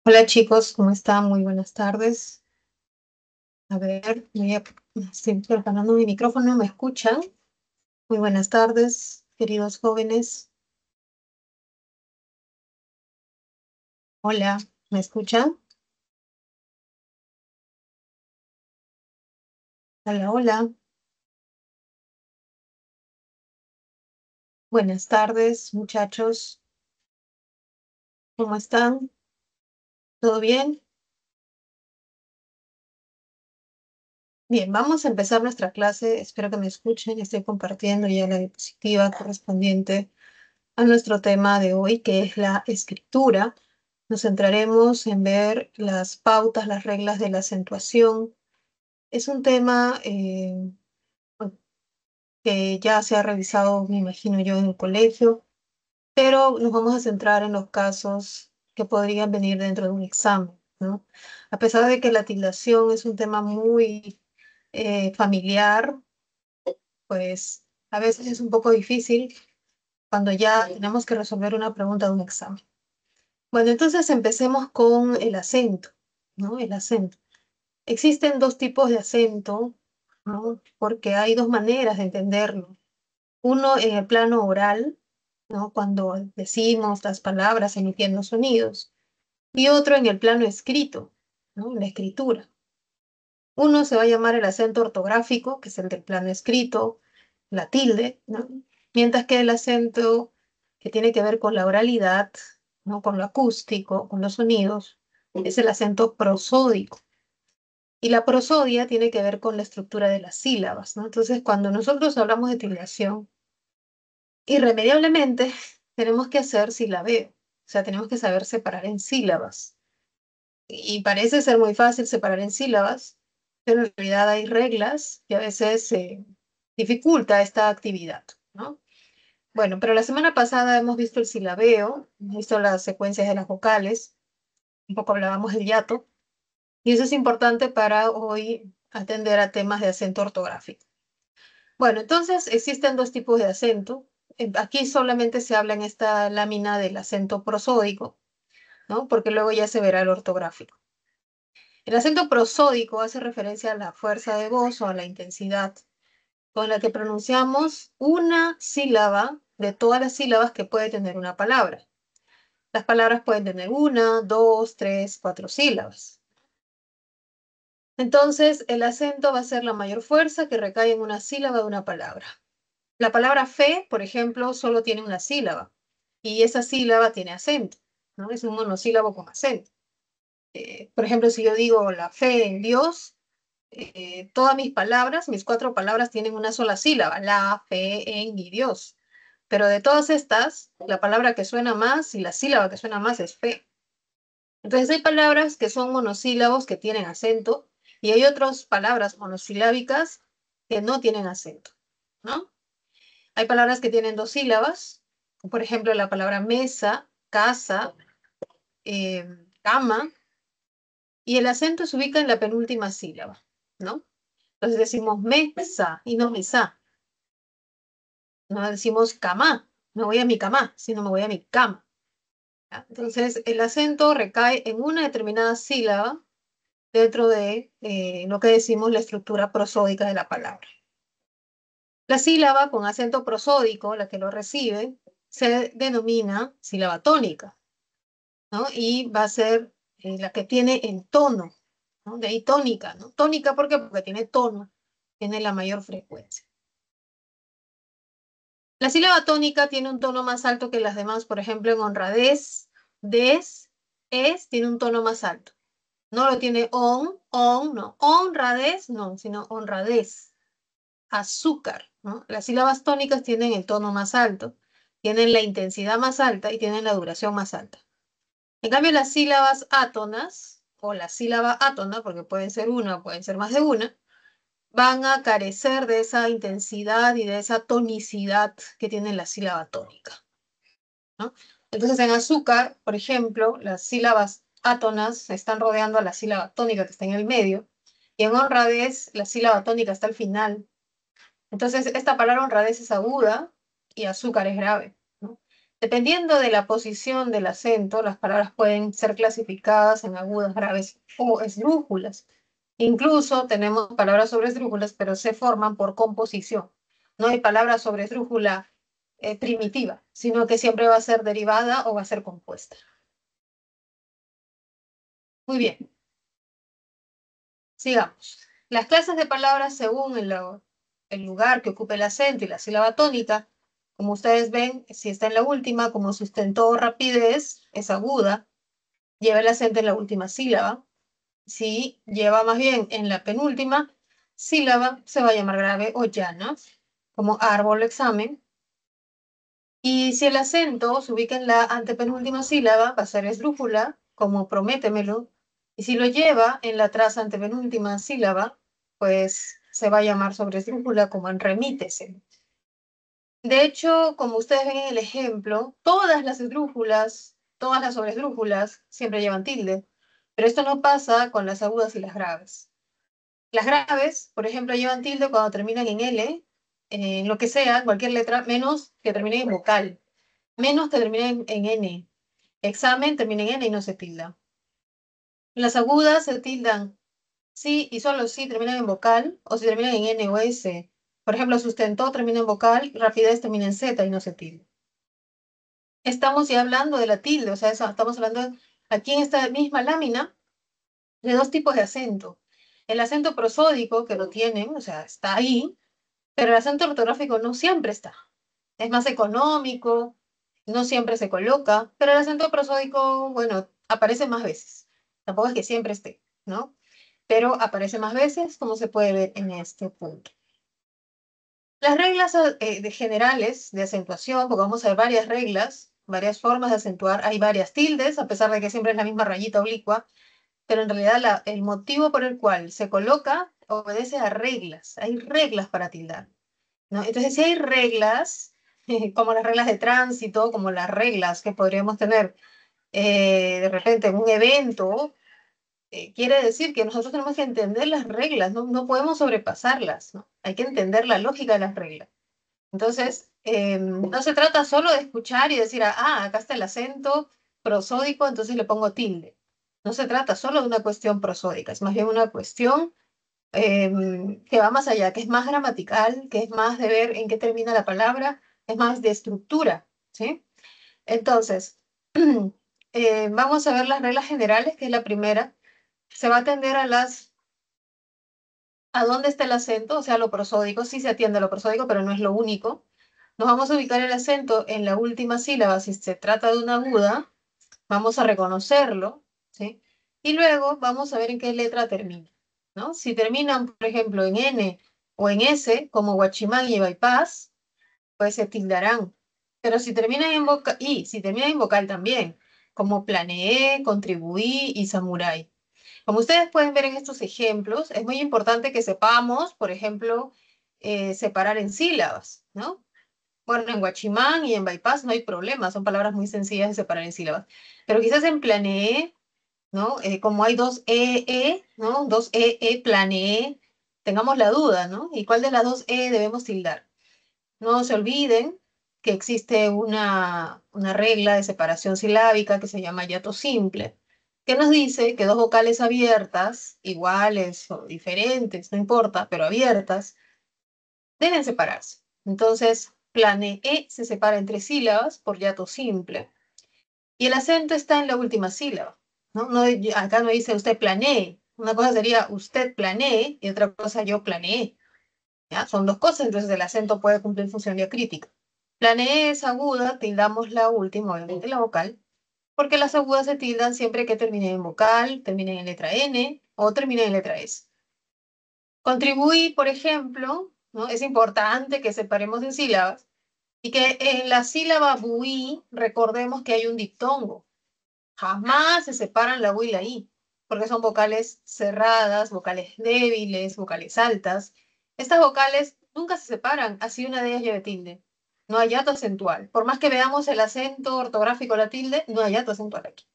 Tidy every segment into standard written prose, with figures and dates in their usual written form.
Hola chicos, ¿cómo están? Muy buenas tardes. A ver, estoy preparando mi micrófono, ¿me escuchan? Muy buenas tardes, queridos jóvenes. Hola, ¿me escuchan? Hola, hola. Buenas tardes, muchachos. ¿Cómo están? ¿Todo bien? Bien, vamos a empezar nuestra clase. Espero que me escuchen. Estoy compartiendo ya la diapositiva correspondiente a nuestro tema de hoy, que es la escritura. Nos centraremos en ver las pautas, las reglas de la acentuación. Es un tema que ya se ha revisado, me imagino yo, en el colegio, pero nos vamos a centrar en los casos que podrían venir dentro de un examen, ¿no? A pesar de que la tildación es un tema muy familiar, pues a veces es un poco difícil cuando ya tenemos que resolver una pregunta de un examen. Bueno, entonces empecemos con el acento, ¿no? El acento. Existen dos tipos de acento, ¿no? Porque hay dos maneras de entenderlo. Uno en el plano oral, ¿no? Cuando decimos las palabras emitiendo sonidos, y otro en el plano escrito, ¿no? En la escritura. Uno se va a llamar el acento ortográfico, que es el del plano escrito, la tilde, ¿no? Mientras que el acento que tiene que ver con la oralidad, ¿no? Con lo acústico, con los sonidos, es el acento prosódico. Y la prosodia tiene que ver con la estructura de las sílabas, ¿no? Entonces, cuando nosotros hablamos de tildación, irremediablemente tenemos que hacer silabeo, o sea, tenemos que saber separar en sílabas. Y parece ser muy fácil separar en sílabas, pero en realidad hay reglas que a veces dificulta esta actividad, ¿no? Bueno, pero la semana pasada hemos visto el silabeo, hemos visto las secuencias de las vocales, un poco hablábamos del hiato, y eso es importante para hoy atender a temas de acento ortográfico. Bueno, entonces existen dos tipos de acento. Aquí solamente se habla en esta lámina del acento prosódico, ¿no? Porque luego ya se verá el ortográfico. El acento prosódico hace referencia a la fuerza de voz o a la intensidad con la que pronunciamos una sílaba de todas las sílabas que puede tener una palabra. Las palabras pueden tener una, dos, tres, cuatro sílabas. Entonces, el acento va a ser la mayor fuerza que recae en una sílaba de una palabra. La palabra fe, por ejemplo, solo tiene una sílaba y esa sílaba tiene acento, ¿no? Es un monosílabo con acento. Por ejemplo, si yo digo la fe en Dios, todas mis palabras, mis cuatro palabras tienen una sola sílaba, la, fe, en y Dios. Pero de todas estas, la palabra que suena más y la sílaba que suena más es fe. Entonces hay palabras que son monosílabos que tienen acento y hay otras palabras monosilábicas que no tienen acento, ¿no? Hay palabras que tienen dos sílabas, por ejemplo, la palabra mesa, casa, cama, y el acento se ubica en la penúltima sílaba, ¿no? Entonces decimos mesa y no mesa. No decimos cama, no voy a mi cama, sino me voy a mi cama. ¿Ya? Entonces el acento recae en una determinada sílaba dentro de lo que decimos la estructura prosódica de la palabra. La sílaba con acento prosódico, la que lo recibe, se denomina sílaba tónica, ¿no? Y va a ser la que tiene el tono, ¿no? De ahí tónica, ¿no? Tónica, ¿por qué? Porque tiene tono, tiene la mayor frecuencia. La sílaba tónica tiene un tono más alto que las demás, por ejemplo, en honradez, des, es, tiene un tono más alto. No lo tiene no. Honradez, no, sino honradez. Azúcar, ¿no? Las sílabas tónicas tienen el tono más alto, tienen la intensidad más alta y tienen la duración más alta. En cambio, las sílabas átonas, o la sílaba átona, porque pueden ser una, pueden ser más de una, van a carecer de esa intensidad y de esa tonicidad que tiene la sílaba tónica, ¿no? Entonces, en azúcar, por ejemplo, las sílabas átonas están rodeando a la sílaba tónica que está en el medio, y en honradez, la sílaba tónica está al final. Entonces, esta palabra honradez es aguda y azúcar es grave, ¿no? Dependiendo de la posición del acento, las palabras pueden ser clasificadas en agudas, graves o esdrújulas. Incluso tenemos palabras sobre esdrújulas, pero se forman por composición. No hay palabra sobre esdrújula primitiva, sino que siempre va a ser derivada o va a ser compuesta. Muy bien, sigamos. Las clases de palabras según el lugar que ocupe el acento y la sílaba tónica, como ustedes ven, si está en la última, como sustentó rapidez, es aguda, lleva el acento en la última sílaba. Si lleva más bien en la penúltima sílaba, se va a llamar grave o llana, como árbol o examen. Y si el acento se ubica en la antepenúltima sílaba, va a ser esdrújula, como prométemelo. Y si lo lleva en la tras antepenúltima sílaba, pues se va a llamar sobre esdrújula, como en remítese. De hecho, como ustedes ven en el ejemplo, todas las esdrújulas, todas las sobresdrújulas siempre llevan tilde, pero esto no pasa con las agudas y las graves. Las graves, por ejemplo, llevan tilde cuando terminan en L, en lo que sea, cualquier letra, menos que termine en vocal, menos que termine en N. Examen termina en N y no se tilda. Las agudas se tildan sí y solo si terminan en vocal o si terminan en N o S. Por ejemplo, sustentó termina en vocal, rapidez termina en Z y no se tilda. Estamos ya hablando de la tilde, o sea, estamos hablando aquí en esta misma lámina de dos tipos de acento. El acento prosódico, que lo tienen, o sea, está ahí, pero el acento ortográfico no siempre está. Es más económico, no siempre se coloca, pero el acento prosódico, bueno, aparece más veces. Tampoco es que siempre esté, ¿no? Pero aparece más veces, como se puede ver en este punto. Las reglas generales de acentuación, porque vamos a ver varias reglas, varias formas de acentuar, hay varias tildes, a pesar de que siempre es la misma rayita oblicua, pero en realidad el motivo por el cual se coloca obedece a reglas, hay reglas para tildar, ¿no? Entonces, si hay reglas, como las reglas de tránsito, como las reglas que podríamos tener de repente en un evento, quiere decir que nosotros tenemos que entender las reglas, no, no podemos sobrepasarlas, ¿no? Hay que entender la lógica de las reglas. Entonces, no se trata solo de escuchar y decir, acá está el acento prosódico, entonces le pongo tilde. No se trata solo de una cuestión prosódica, es más bien una cuestión que va más allá, que es más gramatical, que es más de ver en qué termina la palabra, es más de estructura, ¿sí? Entonces, vamos a ver las reglas generales, que es la primera. Se va a atender a dónde está el acento, o sea, lo prosódico, sí se atiende a lo prosódico, pero no es lo único. Nos vamos a ubicar el acento en la última sílaba, si se trata de una aguda, vamos a reconocerlo, ¿sí? Y luego vamos a ver en qué letra termina, ¿no? Si terminan, por ejemplo, en N o en S, como Guachimán y Bypass, pues se tildarán. Pero si terminan en vocal, y si terminan en vocal también, como planeé, contribuí y samurai. Como ustedes pueden ver en estos ejemplos, es muy importante que sepamos, por ejemplo, separar en sílabas, ¿no? Bueno, en Guachimán y en Bypass no hay problema, son palabras muy sencillas de separar en sílabas. Pero quizás en planeé, ¿no? Como hay dos ¿no? Dos planeé, tengamos la duda, ¿no? ¿Y cuál de las dos debemos tildar? No se olviden que existe una regla de separación silábica que se llama hiato simple, que nos dice que dos vocales abiertas, iguales o diferentes, no importa, pero abiertas, deben separarse. Entonces, plane E se separa en tres sílabas por hiato simple. Y el acento está en la última sílaba, ¿no? Acá no dice usted planee. Una cosa sería usted planee y otra cosa yo planeé. ¿Ya? Son dos cosas, entonces el acento puede cumplir función diacrítica. Planee es aguda, tildamos la última, obviamente la vocal, porque las agudas se tildan siempre que terminen en vocal, terminen en letra N o terminen en letra S. Contribuí, por ejemplo, ¿no? Es importante que separemos en sílabas y que en la sílaba buí recordemos que hay un diptongo. Jamás se separan la U y la I, porque son vocales cerradas, vocales débiles, vocales altas. Estas vocales nunca se separan, así una de ellas lleve tilde. No hay hiato acentual. Por más que veamos el acento ortográfico la tilde, no hay hiato acentual aquí.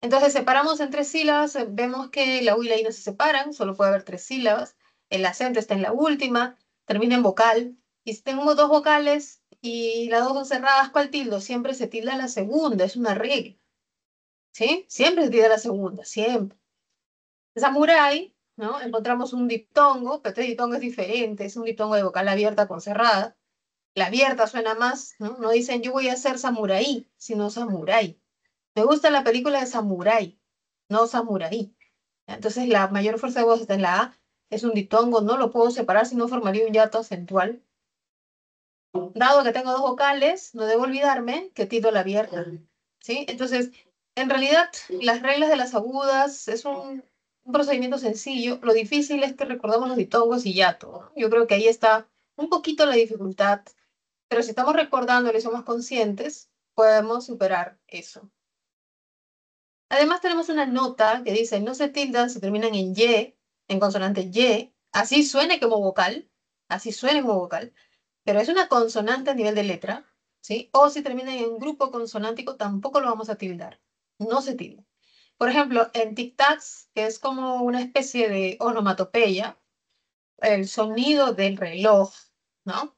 Entonces separamos en tres sílabas, vemos que la U y la I no se separan, solo puede haber tres sílabas. El acento está en la última, termina en vocal. Y si tenemos dos vocales y las dos son cerradas, ¿cuál tildo? Siempre se tilda la segunda, es una regla, ¿sí? Siempre se tilda la segunda, siempre. Samurai, ¿no? Encontramos un diptongo, pero este diptongo es diferente, es un diptongo de vocal abierta con cerrada. La abierta suena más, ¿no? No dicen yo voy a ser samuraí, sino samurai. Me gusta la película de Samurai, no Samurai. Entonces la mayor fuerza de voz está en la A, es un diptongo, no lo puedo separar si no formaría un hiato acentual. Dado que tengo dos vocales, no debo olvidarme que tildo la abierta, ¿sí? Entonces, en realidad, las reglas de las agudas es un procedimiento sencillo. Lo difícil es que recordamos los diptongos y hiato, ¿no? Yo creo que ahí está un poquito la dificultad, pero si estamos recordándolo y somos conscientes, podemos superar eso. Además tenemos una nota que dice, no se tildan si terminan en Y, en consonante Y, así suene como vocal, así suene como vocal, pero es una consonante a nivel de letra, ¿sí? O si terminan en un grupo consonántico, tampoco lo vamos a tildar, no se tilda. Por ejemplo, en tic-tacs, que es como una especie de onomatopeya, el sonido del reloj, ¿no?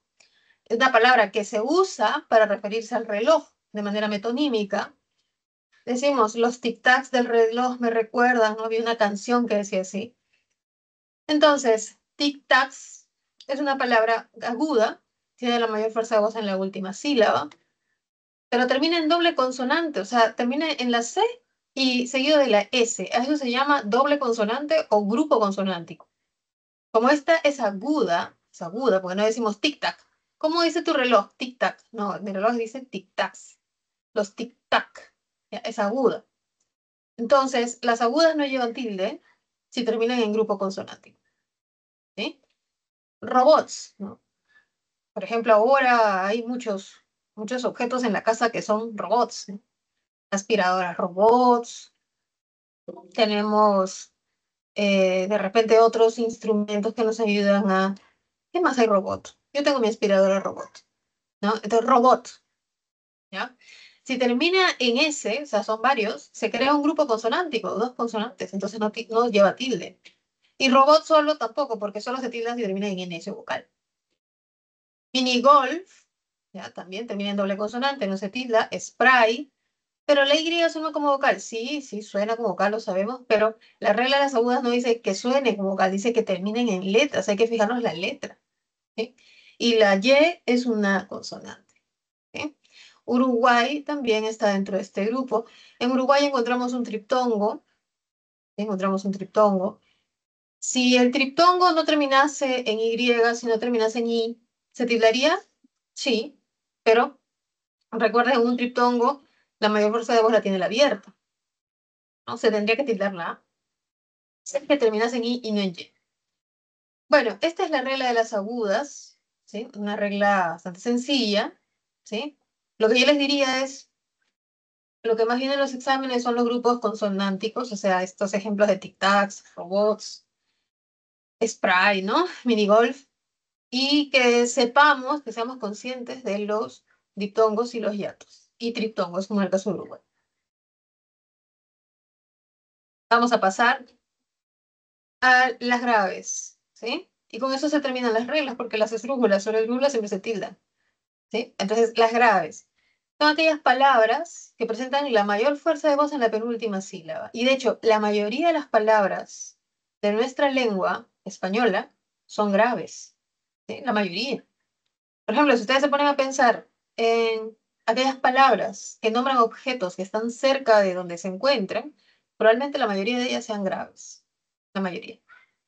Es una palabra que se usa para referirse al reloj de manera metonímica. Decimos, los tic-tacs del reloj me recuerdan, ¿no? Había una canción que decía así. Entonces, tic-tacs es una palabra aguda, tiene la mayor fuerza de voz en la última sílaba, pero termina en doble consonante, o sea, termina en la C y seguido de la S. A eso se llama doble consonante o grupo consonántico. Como esta es aguda, porque no decimos tic-tac. ¿Cómo dice tu reloj? Tic-tac. No, mi reloj dice tic-tacs. Los tic-tac. Es aguda. Entonces, las agudas no llevan tilde si terminan en grupo consonántico, ¿sí? Robots, ¿no? Por ejemplo, ahora hay muchos objetos en la casa que son robots, ¿no? Aspiradoras robots, tenemos de repente otros instrumentos que nos ayudan a... ¿Qué más hay robot? Yo tengo mi aspiradora robot, ¿no? Entonces, robot, ¿ya? Si termina en S, o sea, son varios, se crea un grupo consonántico, dos consonantes, entonces no lleva tilde. Y robot solo tampoco, porque solo se tilda si termina en NS vocal. Mini golf, ya también termina en doble consonante, no se tilda. Spray, pero la Y suena como vocal. Sí, sí, suena como vocal, lo sabemos, pero la regla de las agudas no dice que suene como vocal, dice que terminen en letras, hay que fijarnos la letra, ¿sí? Y la Y es una consonante, ¿sí? Uruguay también está dentro de este grupo. En Uruguay encontramos un triptongo, ¿sí? Encontramos un triptongo. Si el triptongo no terminase en Y, sino terminase en I, ¿se tildaría? Sí, pero recuerda en un triptongo la mayor fuerza de voz la tiene la abierta, ¿no? Se tendría que tildar la A. Si es que terminase en I y no en Y. Bueno, esta es la regla de las agudas, ¿sí? Una regla bastante sencilla, ¿sí? Lo que yo les diría es, lo que más viene en los exámenes son los grupos consonánticos, o sea, estos ejemplos de tic-tacs, robots, spray, ¿no? Minigolf. Y que sepamos, que seamos conscientes de los diptongos y los hiatos, y triptongos, como en el caso de Uruguay. Vamos a pasar a las graves, ¿sí? Y con eso se terminan las reglas, porque las esdrújulas sobre el esdrújula siempre se tildan, ¿sí? Entonces, las graves son aquellas palabras que presentan la mayor fuerza de voz en la penúltima sílaba. Y de hecho, la mayoría de las palabras de nuestra lengua española son graves, ¿sí? La mayoría. Por ejemplo, si ustedes se ponen a pensar en aquellas palabras que nombran objetos que están cerca de donde se encuentran, probablemente la mayoría de ellas sean graves. La mayoría.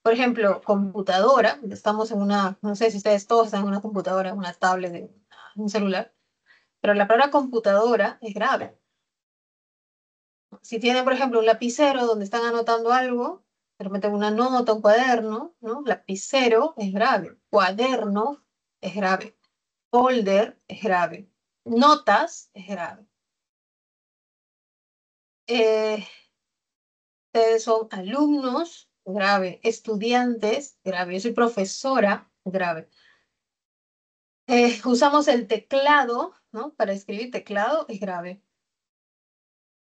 Por ejemplo, computadora, estamos en una, no sé si ustedes todos están en una computadora, en una tablet, en un celular, pero la palabra computadora es grave. Si tienen, por ejemplo, un lapicero donde están anotando algo, de repente una nota, un cuaderno, ¿no? Lapicero es grave. Cuaderno es grave. Folder es grave. Notas es grave. Eh, Ustedes son alumnos, grave. Estudiantes, grave. Yo soy profesora, grave. Usamos el teclado, ¿no? Para escribir teclado es grave.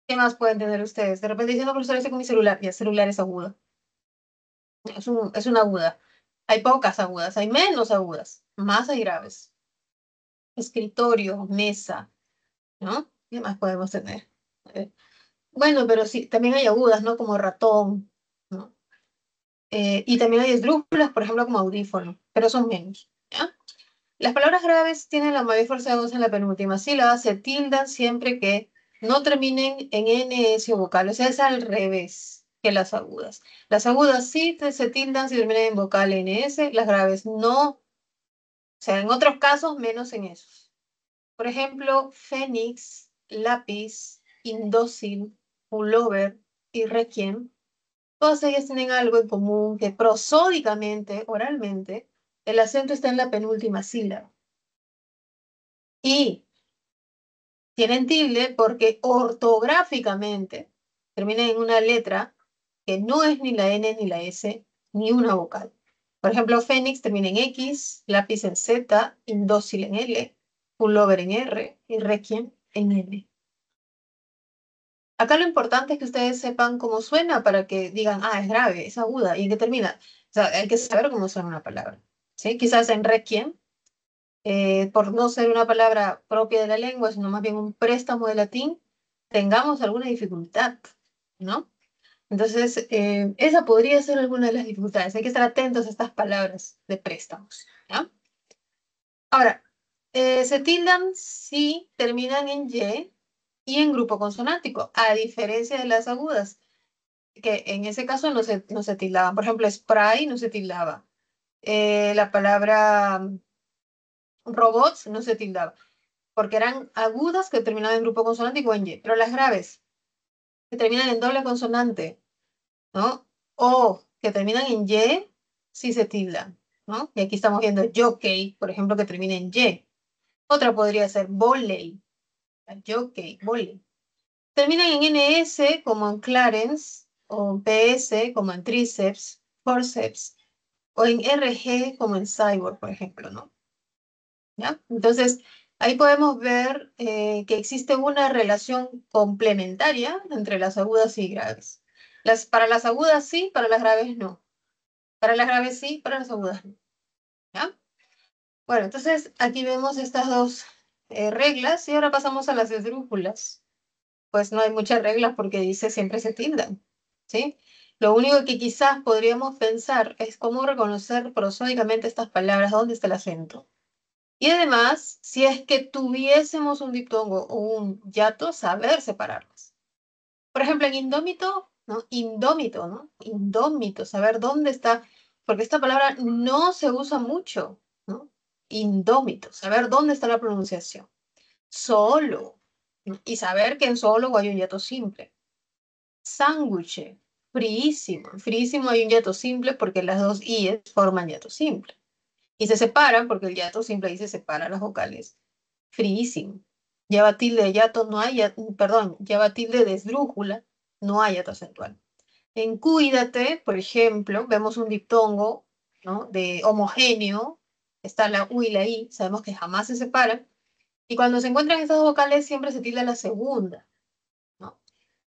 ¿Qué más pueden tener ustedes? De repente dicen, no, profesor, estoy con mi celular. Y el celular es agudo. Es una aguda. Hay pocas agudas, hay menos agudas. Más hay graves. escritorio, mesa, ¿no? ¿Qué más podemos tener? Bueno, pero sí, también hay agudas, ¿no? Como ratón, ¿no? Y también hay esdrújulas, por ejemplo, como audífono, pero son menos, ¿ya? Las palabras graves tienen la mayor fuerza de voz en la penúltima sílaba, se tildan siempre que no terminen en NS o vocal, o sea, es al revés que las agudas. Las agudas sí se tildan si terminan en vocal NS, las graves no, o sea, en otros casos menos en esos. Por ejemplo, fénix, lápiz, indócil, pullover y requiem. Todas ellas tienen algo en común que prosódicamente, oralmente, el acento está en la penúltima sílaba. Y tienen tilde porque ortográficamente terminan en una letra que no es ni la N ni la S, ni una vocal. Por ejemplo, fénix termina en X, lápiz en Z, indócil en L, pullover en R y requiem en N. Acá lo importante es que ustedes sepan cómo suena para que digan, ah, es grave, es aguda, y en qué termina. O sea, hay que saber cómo suena una palabra. ¿Sí? Quizás en requiem, por no ser una palabra propia de la lengua, sino más bien un préstamo de latín, tengamos alguna dificultad, ¿no? Entonces, esa podría ser alguna de las dificultades. Hay que estar atentos a estas palabras de préstamos, ¿ya? Ahora, se tildan si terminan en y en grupo consonántico, a diferencia de las agudas, que en ese caso no se tildaban. Por ejemplo, spray no se tildaba. La palabra robots no se tildaba, porque eran agudas que terminaban en grupo consonántico en Y, pero las graves, que terminan en doble consonante, ¿no? O que terminan en Y, sí se tildan, ¿no? Y aquí estamos viendo jockey, por ejemplo, que termina en Y. Otra podría ser volley, jockey, volley. Terminan en NS como en Clarence, o en PS como en tríceps, forceps, o en RG como en cyborg, por ejemplo, ¿no? ¿Ya? Entonces, ahí podemos ver que existe una relación complementaria entre las agudas y graves. Para las agudas sí, para las graves no. Para las graves sí, para las agudas no. ¿Ya? Bueno, entonces aquí vemos estas dos reglas y ahora pasamos a las esdrújulas. Pues no hay muchas reglas porque dice siempre se tildan, ¿sí? Lo único que quizás podríamos pensar es cómo reconocer prosódicamente estas palabras, dónde está el acento. Y además, si es que tuviésemos un diptongo o un hiato, saber separarlas. Por ejemplo, en indómito, ¿no? Indómito, ¿no? Indómito, saber dónde está, porque esta palabra no se usa mucho, ¿no? Indómito, saber dónde está la pronunciación. Solo, ¿no? Y saber que en solo hay un hiato simple. Sándwich, fríísimo. En fríísimo hay un hiato simple porque las dos i's forman hiato simple. Y se separan porque el hiato simple ahí se separa las vocales. Fríísimo. Lleva tilde de hiato, no hay, perdón, lleva tilde de esdrújula, no hay hiato acentual. En cuídate, por ejemplo, vemos un diptongo, ¿no? De homogéneo, está la U y la I, sabemos que jamás se separan. Y cuando se encuentran estas dos vocales, siempre se tilda la segunda, ¿no?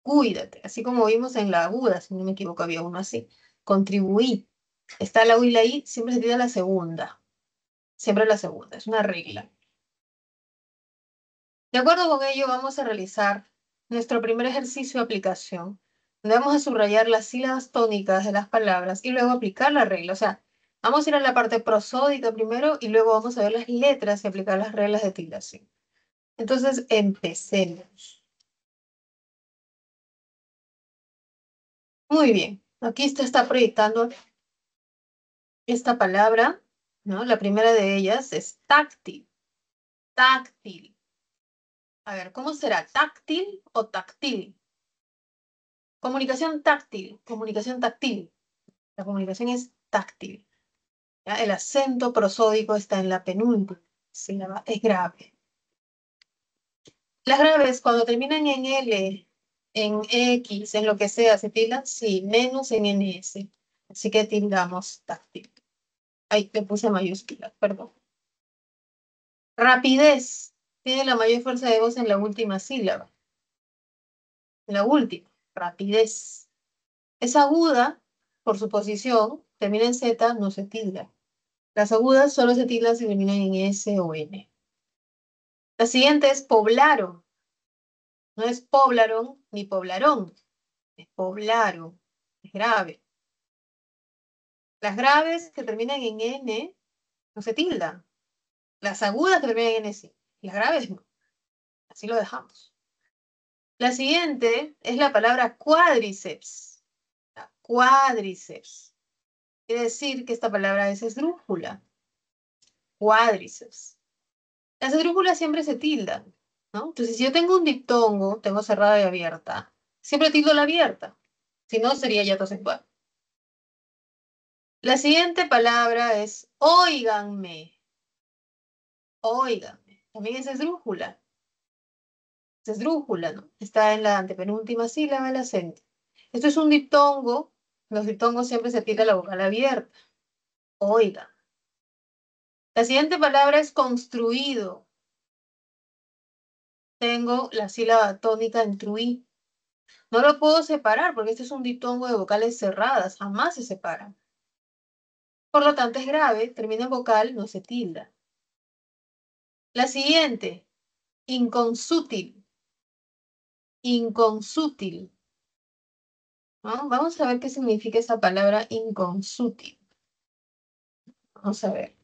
Cuídate, así como vimos en la aguda, si no me equivoco, había uno así. Contribuí. Está la U y la I, siempre se tilda la segunda. Siempre la segunda, es una regla. De acuerdo con ello, vamos a realizar nuestro primer ejercicio de aplicación, donde vamos a subrayar las sílabas tónicas de las palabras y luego aplicar la regla. O sea, vamos a ir a la parte prosódica primero y luego vamos a ver las letras y aplicar las reglas de tildación. Entonces, empecemos. Muy bien, aquí está proyectando esta palabra, ¿no? La primera de ellas es táctil. Táctil. A ver, ¿cómo será? ¿Táctil o táctil? Comunicación táctil, comunicación táctil. La comunicación es táctil. ¿Ya? El acento prosódico está en la penúltima sílaba, es grave. Las graves, cuando terminan en L, en X, en lo que sea, ¿se tildan? Sí, menos en NS. Así que tildamos táctil. Ahí le puse mayúscula, perdón. Rapidez. Tiene la mayor fuerza de voz en la última sílaba. En la última, rapidez. Es aguda, por su posición, termina en Z, no se tilda. Las agudas solo se tildan si terminan en S o N. La siguiente es poblaron. No es poblaron ni poblarón. Es poblaron. Es grave. Las graves que terminan en N no se tildan. Las agudas que terminan en N sí. Las graves no. Así lo dejamos. La siguiente es la palabra cuádriceps. Cuádriceps. Quiere decir que esta palabra es esdrújula. Cuádriceps. Las esdrújulas siempre se tildan, ¿no? Entonces, si yo tengo un diptongo, tengo cerrada y abierta, siempre tildo la abierta. Si no, sería hiato acentuado. La siguiente palabra es óiganme. Óiganme. También es esdrújula. Es esdrújula, ¿no? Está en la antepenúltima sílaba del acento. Esto es un diptongo. Los diptongos siempre se tilda la vocal abierta. Oiga. La siguiente palabra es construido. Tengo la sílaba tónica en truí. No lo puedo separar porque este es un diptongo de vocales cerradas. Jamás se separan. Por lo tanto, es grave. Termina en vocal, no se tilda. La siguiente, inconsútil. Inconsútil. ¿No? Vamos a ver qué significa esa palabra inconsútil. Vamos a ver.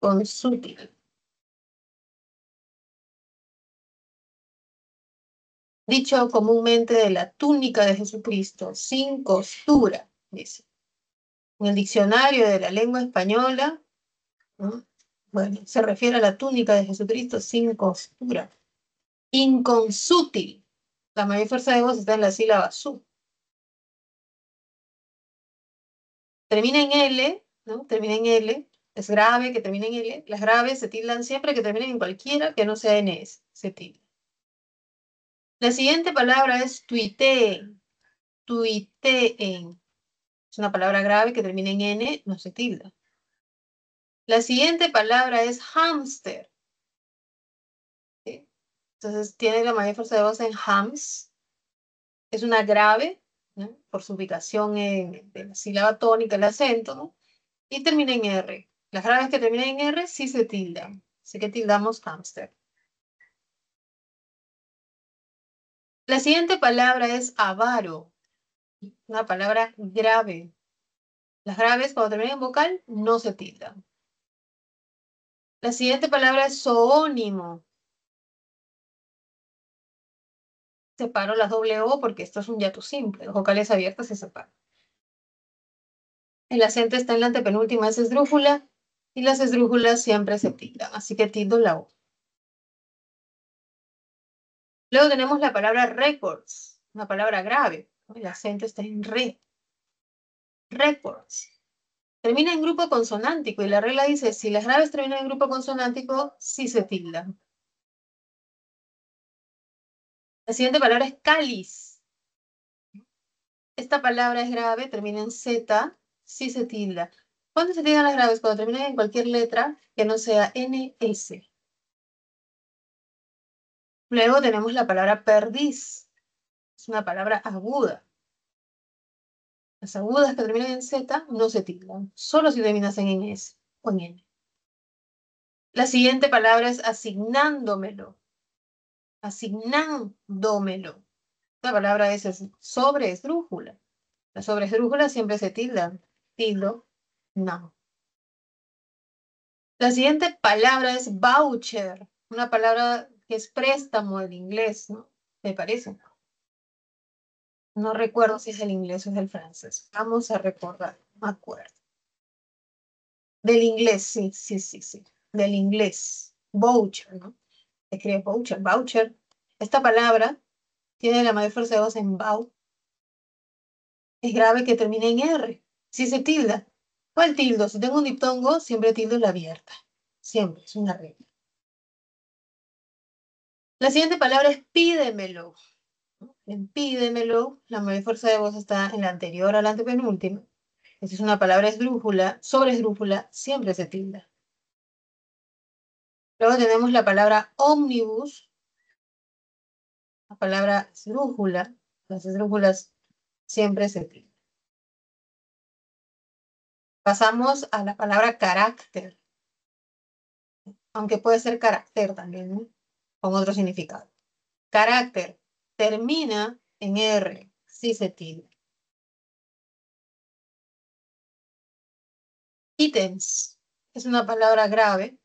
Consútil. Dicho comúnmente de la túnica de Jesucristo, sin costura, dice. En el diccionario de la lengua española, ¿no? Bueno, se refiere a la túnica de Jesucristo sin costura. Inconsútil. La mayor fuerza de voz está en la sílaba su. Termina en L, ¿no? Termina en L. Es grave que termine en L. Las graves se tildan siempre que terminen en cualquiera que no sea NS. Se tilda. La siguiente palabra es tuiteen. Tuiteen. Es una palabra grave que termina en N, no se tilda. La siguiente palabra es hámster. ¿Sí? Entonces tiene la mayor fuerza de voz en hams. Es una grave, ¿no? Por su ubicación de la sílaba tónica, el acento, ¿no? Y termina en R. Las graves que terminan en R sí se tildan. Así que tildamos hámster. La siguiente palabra es avaro. Una palabra grave. Las graves cuando terminan en vocal no se tildan. La siguiente palabra es zoónimo. Separo las doble O porque esto es un hiato simple. Las vocales abiertas se separan. El acento está en la antepenúltima, es esdrújula, y las esdrújulas siempre se tildan, así que tildo la O. Luego tenemos la palabra records, una palabra grave. El acento está en re. Records. Termina en grupo consonántico y la regla dice, si las graves terminan en grupo consonántico, sí se tildan. La siguiente palabra es cáliz. Esta palabra es grave, termina en Z, sí se tilda. ¿Cuándo se tildan las graves? Cuando terminan en cualquier letra que no sea NS. Luego tenemos la palabra perdiz. Es una palabra aguda. Las agudas que terminan en Z no se tildan, solo si terminas en S o en N. La siguiente palabra es asignándomelo. Asignándómelo. La palabra es sobre esdrújula. Las sobre esdrújulas siempre se tildan. Tildo, no. La siguiente palabra es voucher. Una palabra que es préstamo del inglés, ¿no? Me parece. No recuerdo si es el inglés o es el francés. Vamos a recordar. No me acuerdo. Del inglés, sí, sí, sí, sí. Del inglés. Voucher, ¿no? Escribe voucher, voucher. Esta palabra tiene la mayor fuerza de voz en vau. Es grave que termine en R. Si se tilda. ¿Cuál tildo? Si tengo un diptongo, siempre tildo la abierta. Siempre, es una regla. La siguiente palabra es pídemelo. En pídemelo, la mayor fuerza de voz está en la anterior a la antepenúltima. Esta es una palabra esdrújula. Sobre esdrújula siempre se tilda. Luego tenemos la palabra ómnibus, la palabra esdrújula. Las esdrújulas siempre se tildan. Pasamos a la palabra carácter. aunque puede ser carácter también, ¿no? Con otro significado. Carácter termina en R, si se tilda. Ítems es una palabra grave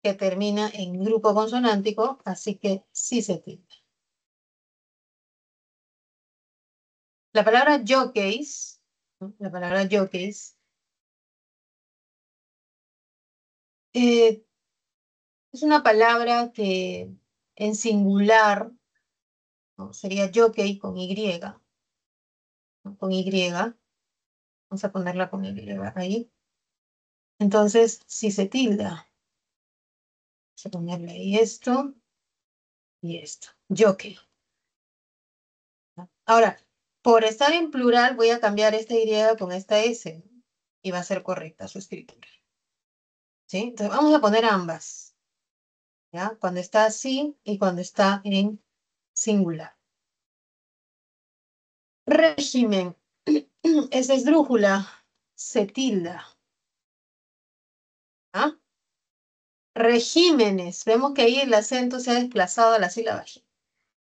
que termina en grupo consonántico, así que sí se tilda. La palabra jockeys, ¿no? La palabra jockeys, eh, es una palabra que en singular, ¿no? Sería jockey con Y, ¿no? Con Y. Vamos a ponerla con Y ahí. Entonces, si se tilda, vamos a ponerle ahí esto y esto. Jockey. ¿No? Ahora, por estar en plural, voy a cambiar esta Y con esta S, ¿no? Y va a ser correcta su escritura. ¿Sí? Entonces, vamos a poner ambas, ¿ya? Cuando está así y cuando está en singular. Régimen. Es esdrújula. Se tilda. ¿Ah? Regímenes. Vemos que ahí el acento se ha desplazado a la sílaba G.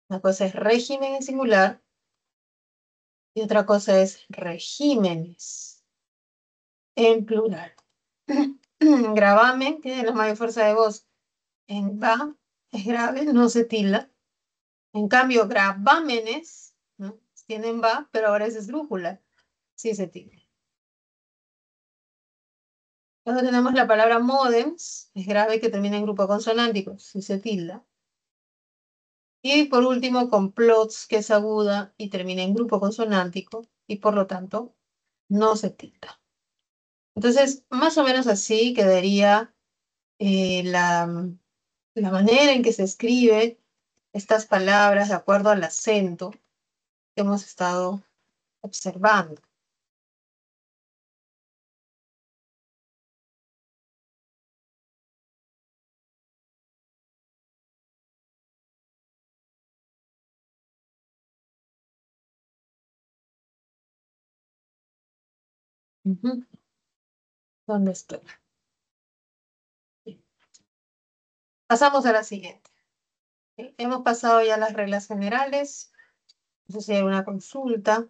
Una cosa es régimen en singular y otra cosa es regímenes en plural. Gravamen tiene la mayor fuerza de voz. En va es grave, no se tilda. En cambio, gravámenes, ¿no? Tienen va, pero ahora es esdrújula. Sí se tilda. Luego tenemos la palabra modems, es grave que termina en grupo consonántico, sí se tilda. Y por último, complots, que es aguda y termina en grupo consonántico y por lo tanto no se tilda. Entonces, más o menos así quedaría la manera en que se escribe estas palabras de acuerdo al acento que hemos estado observando. Ujú. ¿Dónde estoy? Pasamos a la siguiente. ¿Sí? Hemos pasado ya las reglas generales. No sé si hay alguna consulta.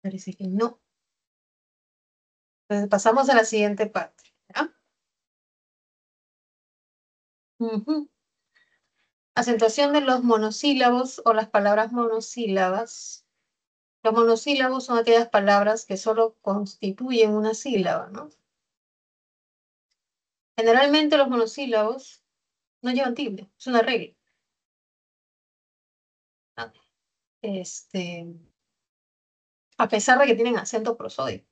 Parece que no. Entonces pasamos a la siguiente parte. ¿Ya? Ujú. Acentuación de los monosílabos o las palabras monosílabas. Los monosílabos son aquellas palabras que solo constituyen una sílaba, ¿no? Generalmente los monosílabos no llevan tilde, es una regla. ¿No? Este, a pesar de que tienen acento prosódico.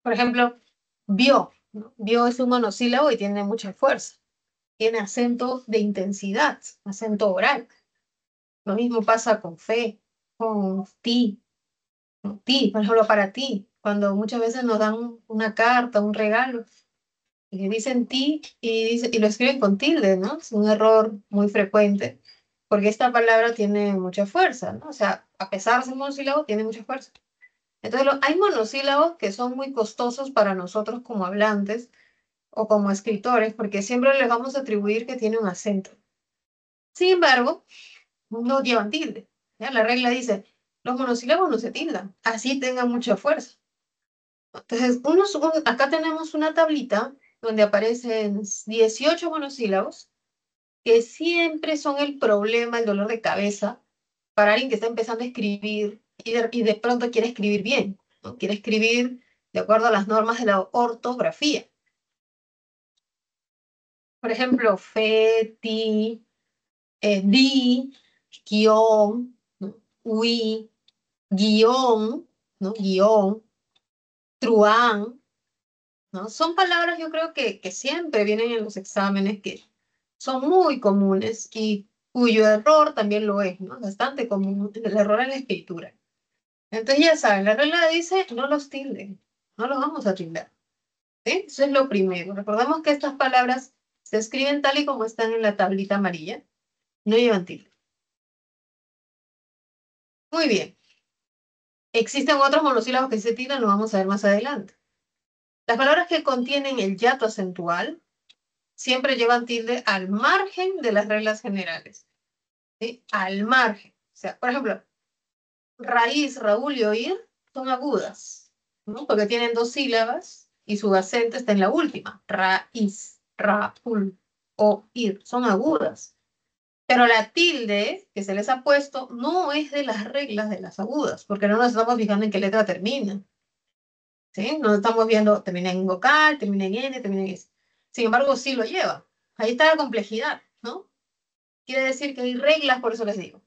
Por ejemplo, vio, ¿no? Vio es un monosílabo y tiene mucha fuerza. Tiene acento de intensidad, acento oral. Lo mismo pasa con fe, con ti, ¿no? Ti, por ejemplo, para ti, cuando muchas veces nos dan una carta, un regalo, y dicen ti y lo escriben con tilde, ¿no? Es un error muy frecuente, porque esta palabra tiene mucha fuerza, ¿no? O sea, a pesar de ser monosílabo, tiene mucha fuerza. Entonces, hay monosílabos que son muy costosos para nosotros como hablantes o como escritores, porque siempre les vamos a atribuir que tiene un acento. Sin embargo, no llevan tilde. ¿Ya? La regla dice, los monosílabos no se tildan, así tengan mucha fuerza. Entonces, acá tenemos una tablita donde aparecen 18 monosílabos que siempre son el problema, el dolor de cabeza para alguien que está empezando a escribir y de pronto quiere escribir bien, ¿no? Quiere escribir de acuerdo a las normas de la ortografía. Por ejemplo, fe, ti, di, guión, ¿no? Ui, guión, ¿no? Guión, truán, ¿no? Son palabras yo creo que siempre vienen en los exámenes que son muy comunes y cuyo error también lo es, ¿no? Bastante común, el error en la escritura. Entonces ya saben, la regla dice no los tilden, no los vamos a tildar. ¿Sí? Eso es lo primero. Recordemos que estas palabras se escriben tal y como están en la tablita amarilla, no llevan tilde. Muy bien. Existen otros monosílabos que se tildan, lo vamos a ver más adelante. Las palabras que contienen el hiato acentual siempre llevan tilde al margen de las reglas generales. ¿Sí? Al margen. O sea, por ejemplo, raíz, Raúl y oír son agudas, ¿no? Porque tienen dos sílabas y su acento está en la última. Raíz, Raúl, oír, son agudas. Pero la tilde que se les ha puesto no es de las reglas de las agudas, porque no nos estamos fijando en qué letra termina. ¿Sí? No estamos viendo, termina en vocal, termina en N, termina en S. Sin embargo, sí lo lleva. Ahí está la complejidad, ¿no? Quiere decir que hay reglas, por eso les digo.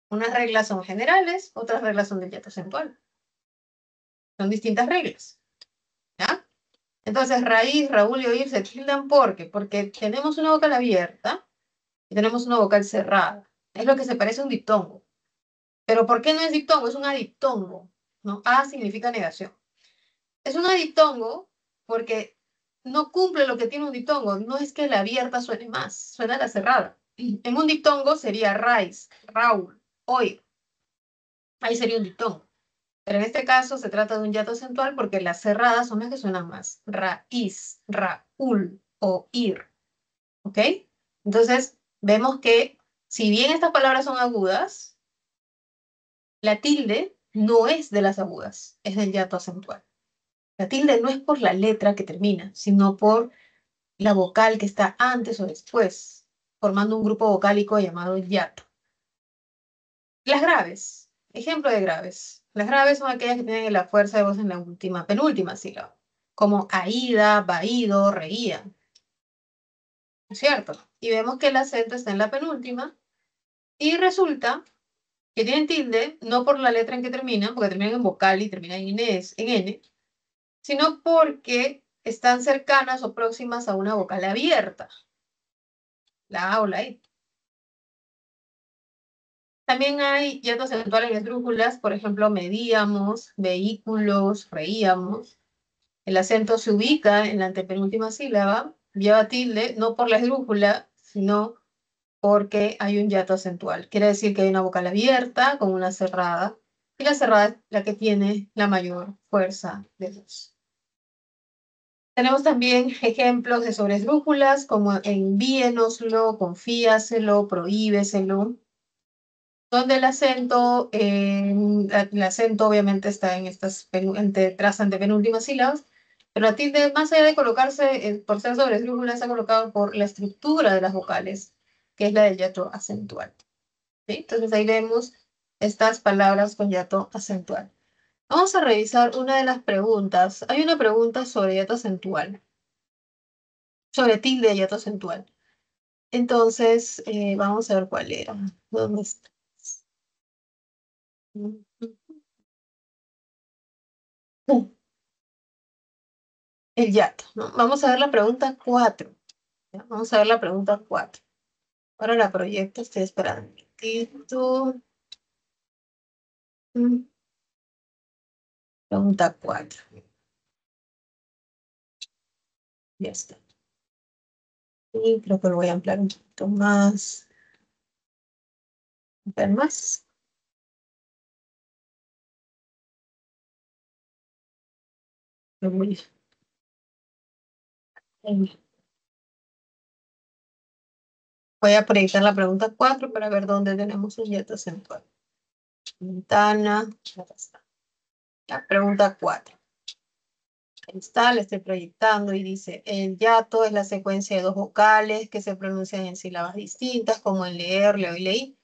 Unas reglas son generales, otras reglas son del hiato acentual. Son distintas reglas, ¿ya? Entonces, raíz, Raúl y oír se tildan porque tenemos una vocal abierta y tenemos una vocal cerrada. Es lo que se parece a un diptongo. Pero ¿por qué no es diptongo? Es un adiptongo, ¿no? A significa negación. Es un adiptongo porque no cumple lo que tiene un diptongo. No es que la abierta suene más, suena la cerrada. En un diptongo sería raíz, Raúl, oír. Ahí sería un diptongo. Pero en este caso se trata de un hiato acentual porque las cerradas son las que suenan más. Raíz, Raúl, oír. ¿Ok? Entonces, vemos que si bien estas palabras son agudas, la tilde no es de las agudas, es del hiato acentual. La tilde no es por la letra que termina, sino por la vocal que está antes o después, formando un grupo vocálico llamado hiato. Las graves, ejemplo de graves. Las graves son aquellas que tienen la fuerza de voz en la última, penúltima sílaba, como aída, vaído, reía. ¿No es cierto? Y vemos que el acento está en la penúltima y resulta que tienen tilde no por la letra en que terminan, porque terminan en vocal y terminan en N, sino porque están cercanas o próximas a una vocal abierta, la A o la E. También hay hiatos acentuales en esdrújulas, por ejemplo, medíamos, vehículos, reíamos. El acento se ubica en la antepenúltima sílaba, lleva tilde, no por la esdrújula, sino porque hay un hiato acentual. Quiere decir que hay una vocal abierta con una cerrada, y la cerrada es la que tiene la mayor fuerza de voz. Tenemos también ejemplos de sobresdrújulas, como envíenoslo, confíaselo, prohíbeselo, donde el acento obviamente está en estas tras antepenúltimas sílabas, pero la tilde, más allá de colocarse por ser sobresdrújula, está colocado por la estructura de las vocales, que es la del hiato acentual. ¿Sí? Entonces ahí vemos estas palabras con hiato acentual. Vamos a revisar una de las preguntas. Hay una pregunta sobre hiato acentual, sobre tilde de hiato acentual. Entonces, vamos a ver cuál era. ¿Dónde está? El hiato, ¿no? Vamos a ver la pregunta 4. ¿Ya? Vamos a ver la pregunta 4. Ahora la proyecto, estoy esperando un momentito. Mm, Pregunta 4. Ya está. Y creo que lo voy a ampliar un poquito más. Ver más. Voy voy a proyectar la pregunta 4 para ver dónde tenemos el hiato acentual. Ventana. Ya está. La pregunta 4. Ahí está, le estoy proyectando y dice, el hiato es la secuencia de dos vocales que se pronuncian en sílabas distintas, como en leer, leo y leí.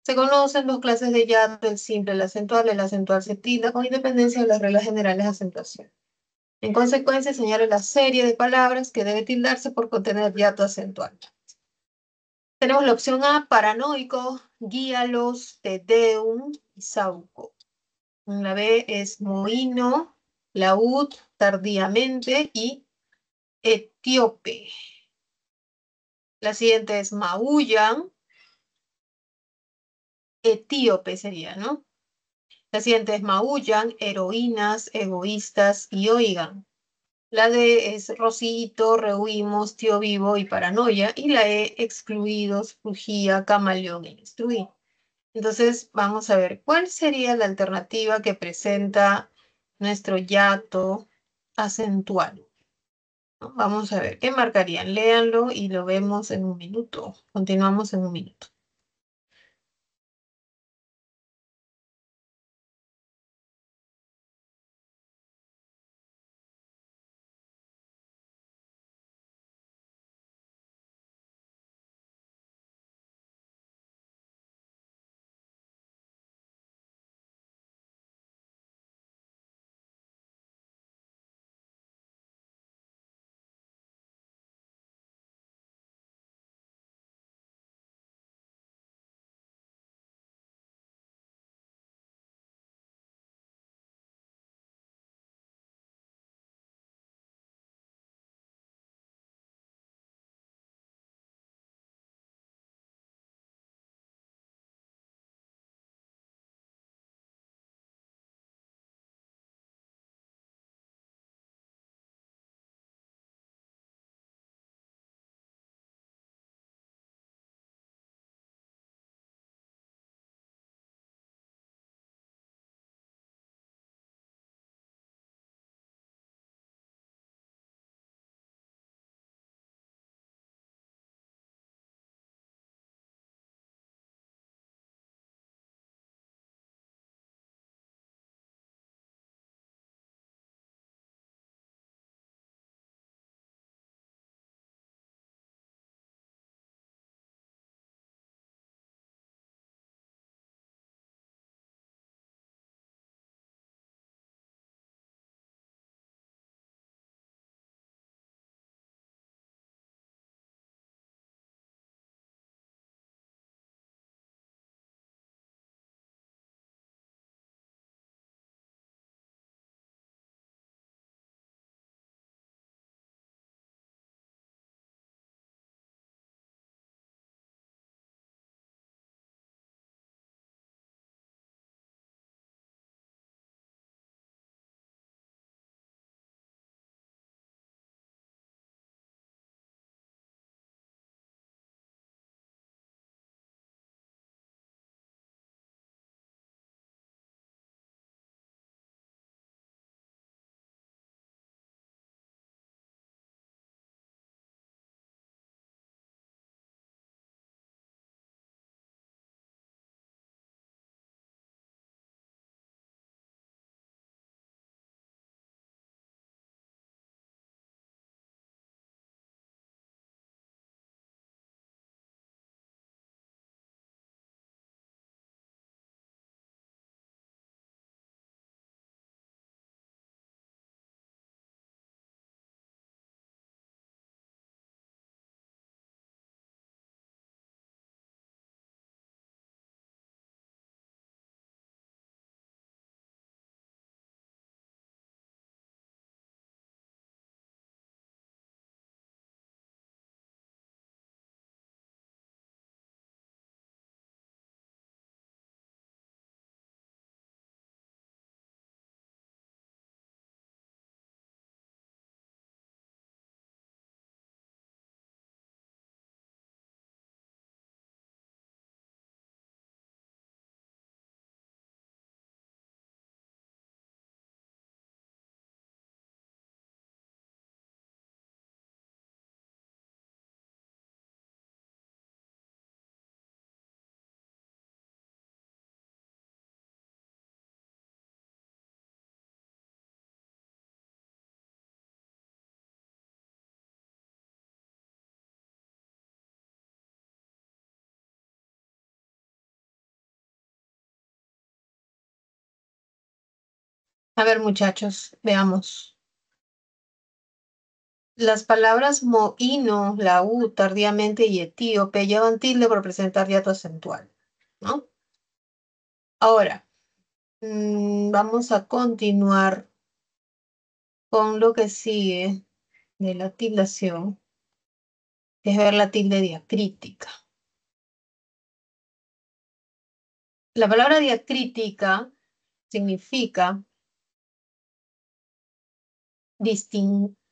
Se conocen dos clases de hiato, el simple y el acentual se tilda con independencia de las reglas generales de acentuación. En consecuencia, señala la serie de palabras que debe tildarse por contener hiato acentual. Tenemos la opción A, paranoico, guíalos, tedeum y sauco. La B es mohino, laúd, tardíamente y etíope. La siguiente es maullan, etíope sería, ¿no? La siguiente es maullan, heroínas, egoístas y oigan. La D es Rosito, rehuimos, tío vivo y paranoia. Y la E, excluidos, fugía, camaleón e instruir. Entonces, vamos a ver, ¿cuál sería la alternativa que presenta nuestro hiato acentual, ¿no? Vamos a ver, ¿qué marcarían? Léanlo y lo vemos en un minuto. Continuamos en un minuto. A ver, muchachos, veamos. Las palabras mohíno, laúd, tardíamente y etíope llevan tilde por presentar hiato acentual, ¿no? Ahora, vamos a continuar con lo que sigue de la tildación, que es ver la tilde diacrítica. La palabra diacrítica significa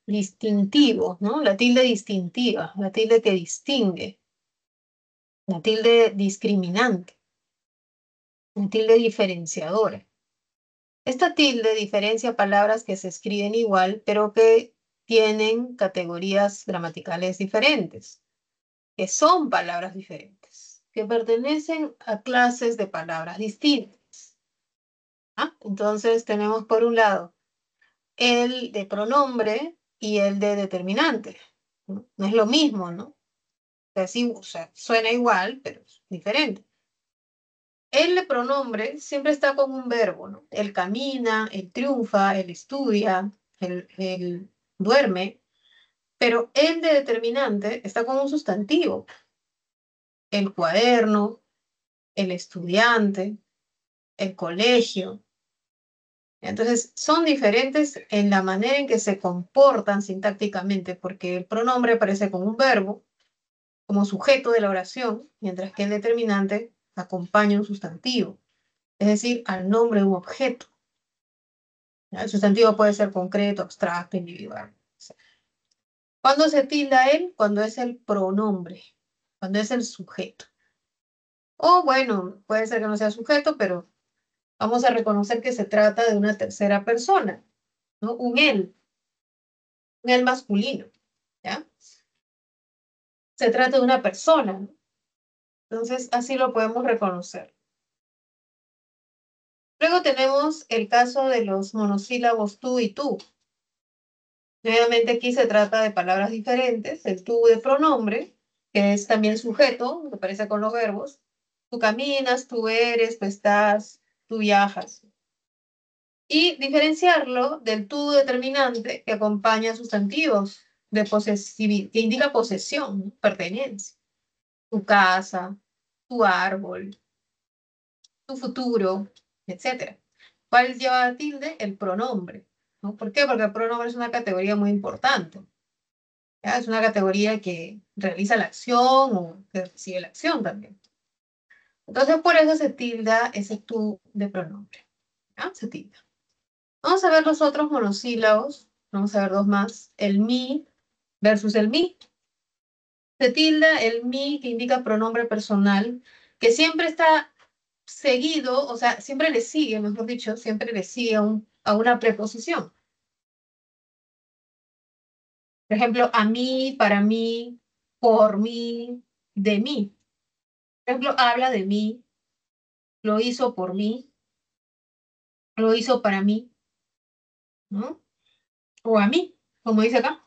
distintivo, ¿no? La tilde distintiva, la tilde que distingue, la tilde discriminante, la tilde diferenciadora. Esta tilde diferencia palabras que se escriben igual, pero que tienen categorías gramaticales diferentes, que son palabras diferentes, que pertenecen a clases de palabras distintas. ¿Ah? Entonces tenemos por un lado el de pronombre y el de determinante. ¿No? No es lo mismo, ¿no? O sea, suena igual, pero es diferente. El de pronombre siempre está con un verbo, ¿no? Él camina, él triunfa, él estudia, él duerme, pero el de determinante está con un sustantivo. El cuaderno, el estudiante, el colegio. Entonces, son diferentes en la manera en que se comportan sintácticamente, porque el pronombre aparece como un verbo, como sujeto de la oración, mientras que el determinante acompaña un sustantivo, es decir, al nombre de un objeto. ¿Ya? El sustantivo puede ser concreto, abstracto, individual. ¿Cuándo se tilda él? Cuando es el pronombre, cuando es el sujeto. O bueno, puede ser que no sea sujeto, pero vamos a reconocer que se trata de una tercera persona, ¿no? Un él masculino, ¿ya? Se trata de una persona, ¿no? Entonces, así lo podemos reconocer. Luego tenemos el caso de los monosílabos tú y tú. Nuevamente aquí se trata de palabras diferentes, el tú de pronombre, que es también sujeto, que aparece con los verbos. Tú caminas, tú eres, tú estás, tú viajas. Y diferenciarlo del tú determinante que acompaña sustantivos que indica posesión, ¿no? Pertenencia. Tu casa, tu árbol, tu futuro, etcétera. ¿Cuál lleva tilde? El pronombre, ¿no? ¿Por qué? Porque el pronombre es una categoría muy importante. ¿Ya? Es una categoría que realiza la acción o que recibe la acción también. Entonces, por eso se tilda ese tú de pronombre. ¿Ya? Se tilda. Vamos a ver los otros monosílabos. Vamos a ver dos más. El mi versus el mi. Se tilda el mi que indica pronombre personal, que siempre está seguido, o sea, siempre le sigue, mejor dicho, siempre le sigue a una preposición. Por ejemplo, a mí, para mí, por mí, de mí. Por ejemplo, habla de mí, lo hizo por mí, lo hizo para mí, ¿no? O a mí, como dice acá.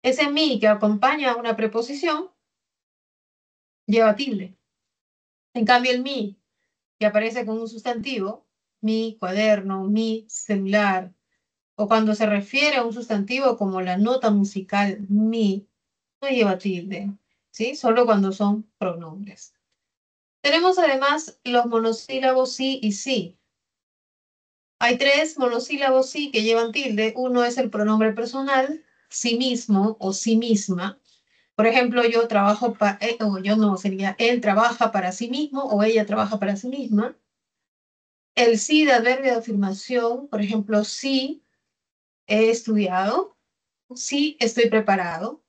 Ese mí que acompaña a una preposición lleva tilde. En cambio, el mí que aparece con un sustantivo, mi cuaderno, mi celular, o cuando se refiere a un sustantivo como la nota musical mi, no lleva tilde, ¿sí? Solo cuando son pronombres. Tenemos además los monosílabos sí y sí. Hay tres monosílabos sí que llevan tilde. Uno es el pronombre personal, sí mismo o sí misma. Por ejemplo, yo trabajo para, o yo no, sería él trabaja para sí mismo o ella trabaja para sí misma. El sí de adverbio de afirmación, por ejemplo, sí he estudiado, sí estoy preparado.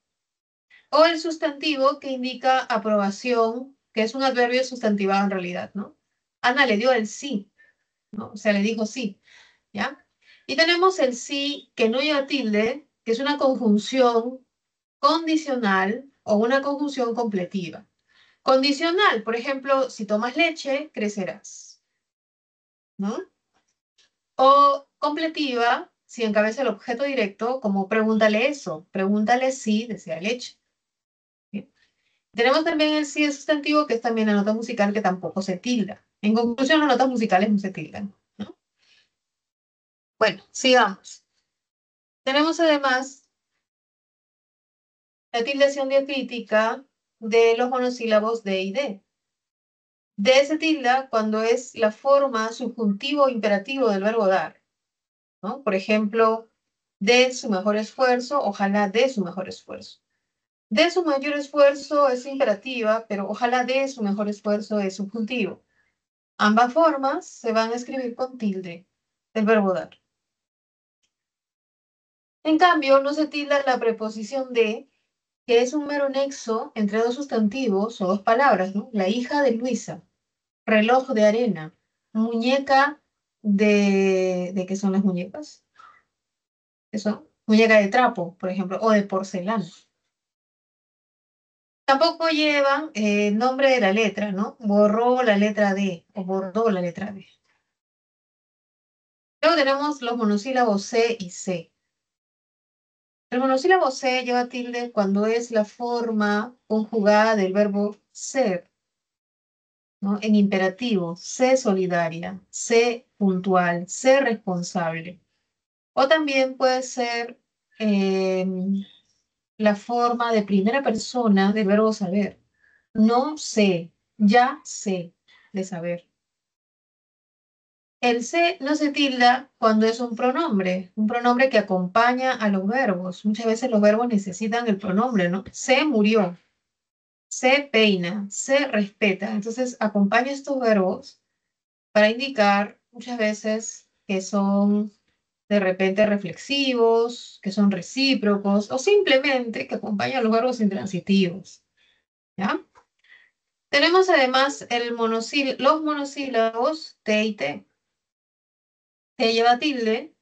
O el sustantivo que indica aprobación, que es un adverbio sustantivado en realidad, ¿no? Ana le dio el sí, ¿no? O sea, le dijo sí, ¿ya? Y tenemos el sí que no lleva tilde, que es una conjunción condicional o una conjunción completiva. Condicional, por ejemplo, si tomas leche, crecerás, ¿no? O completiva, si encabeza el objeto directo, como pregúntale eso, pregúntale si desea leche. ¿Sí? Tenemos también el sí de sustantivo, que es también la nota musical que tampoco se tilda. En conclusión, las notas musicales no se tildan, ¿no? Bueno, sigamos. Tenemos además la tildación diacrítica de los monosílabos de y de. De se tilda cuando es la forma subjuntivo o imperativo del verbo dar, ¿no? Por ejemplo, de su mejor esfuerzo, ojalá de su mejor esfuerzo. De su mayor esfuerzo es imperativa, pero ojalá de su mejor esfuerzo es subjuntivo. Ambas formas se van a escribir con tilde del verbo dar. En cambio, no se tilda la preposición de, que es un mero nexo entre dos sustantivos o dos palabras, ¿no? La hija de Luisa, reloj de arena, muñeca de qué son las muñecas. Que son muñecas de trapo, por ejemplo, o de porcelana. Tampoco llevan nombre de la letra, ¿no? Borró la letra D o bordó la letra D. Luego tenemos los monosílabos C y C. El monosílabo C lleva tilde cuando es la forma conjugada del verbo ser, ¿no? En imperativo, sé solidaria, sé puntual, sé responsable. O también puede ser la forma de primera persona del verbo saber. No sé, ya sé de saber. El sé no se tilda cuando es un pronombre que acompaña a los verbos. Muchas veces los verbos necesitan el pronombre, ¿no? Se murió, se peina, se respeta. Entonces acompaña estos verbos para indicar muchas veces que son de repente reflexivos, que son recíprocos o simplemente que acompañan a los verbos intransitivos, ¿ya? Tenemos además los monosílabos T y T. T lleva tilde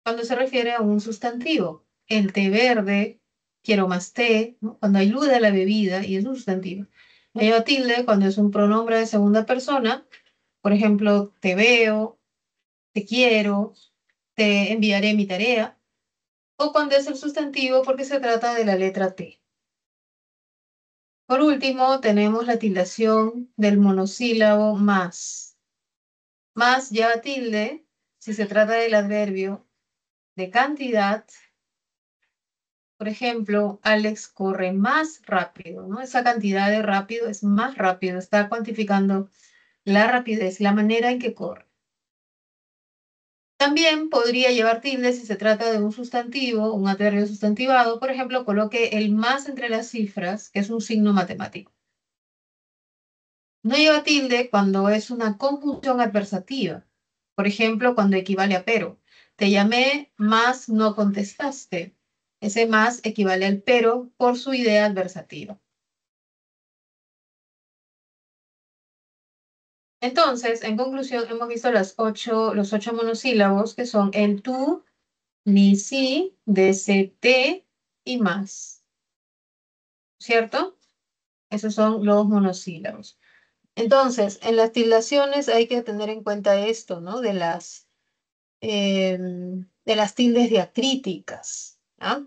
cuando se refiere a un sustantivo. El té verde, quiero más té, ¿no? Cuando alude a la bebida y es un sustantivo. Lleva tilde cuando es un pronombre de segunda persona. Por ejemplo, te veo, te quiero, te enviaré mi tarea. O cuando es el sustantivo porque se trata de la letra T. Por último, tenemos la tildación del monosílabo más. Más lleva tilde si se trata del adverbio de cantidad. Por ejemplo, Alex corre más rápido, ¿no? Esa cantidad de rápido es más rápido, está cuantificando la rapidez, la manera en que corre. También podría llevar tilde si se trata de un sustantivo, un adverbio sustantivado. Por ejemplo, coloque el más entre las cifras, que es un signo matemático. No lleva tilde cuando es una conjunción adversativa. Por ejemplo, cuando equivale a pero. Te llamé, más no contestaste. Ese más equivale al pero por su idea adversativa. Entonces, en conclusión, hemos visto los 8 monosílabos que son el tú, ni, si, de, te y más. ¿Cierto? Esos son los monosílabos. Entonces, en las tildaciones hay que tener en cuenta esto, ¿no? De las tildes diacríticas. ¿Ah?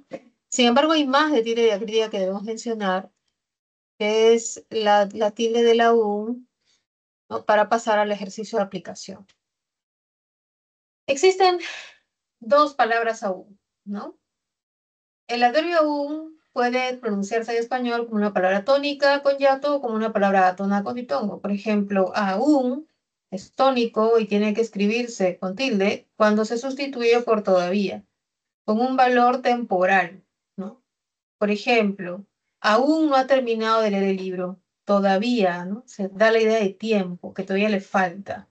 Sin embargo, hay más de tilde diacrítica que debemos mencionar, que es la tilde de la U, ¿no? Para pasar al ejercicio de aplicación. Existen dos palabras aún, ¿no? El adverbio aún puede pronunciarse en español como una palabra tónica con yato o como una palabra átona con ditongo. Por ejemplo, aún es tónico y tiene que escribirse con tilde cuando se sustituye por todavía, con un valor temporal, ¿no? Por ejemplo, aún no ha terminado de leer el libro, todavía, ¿no? Se da la idea de tiempo, que todavía le falta.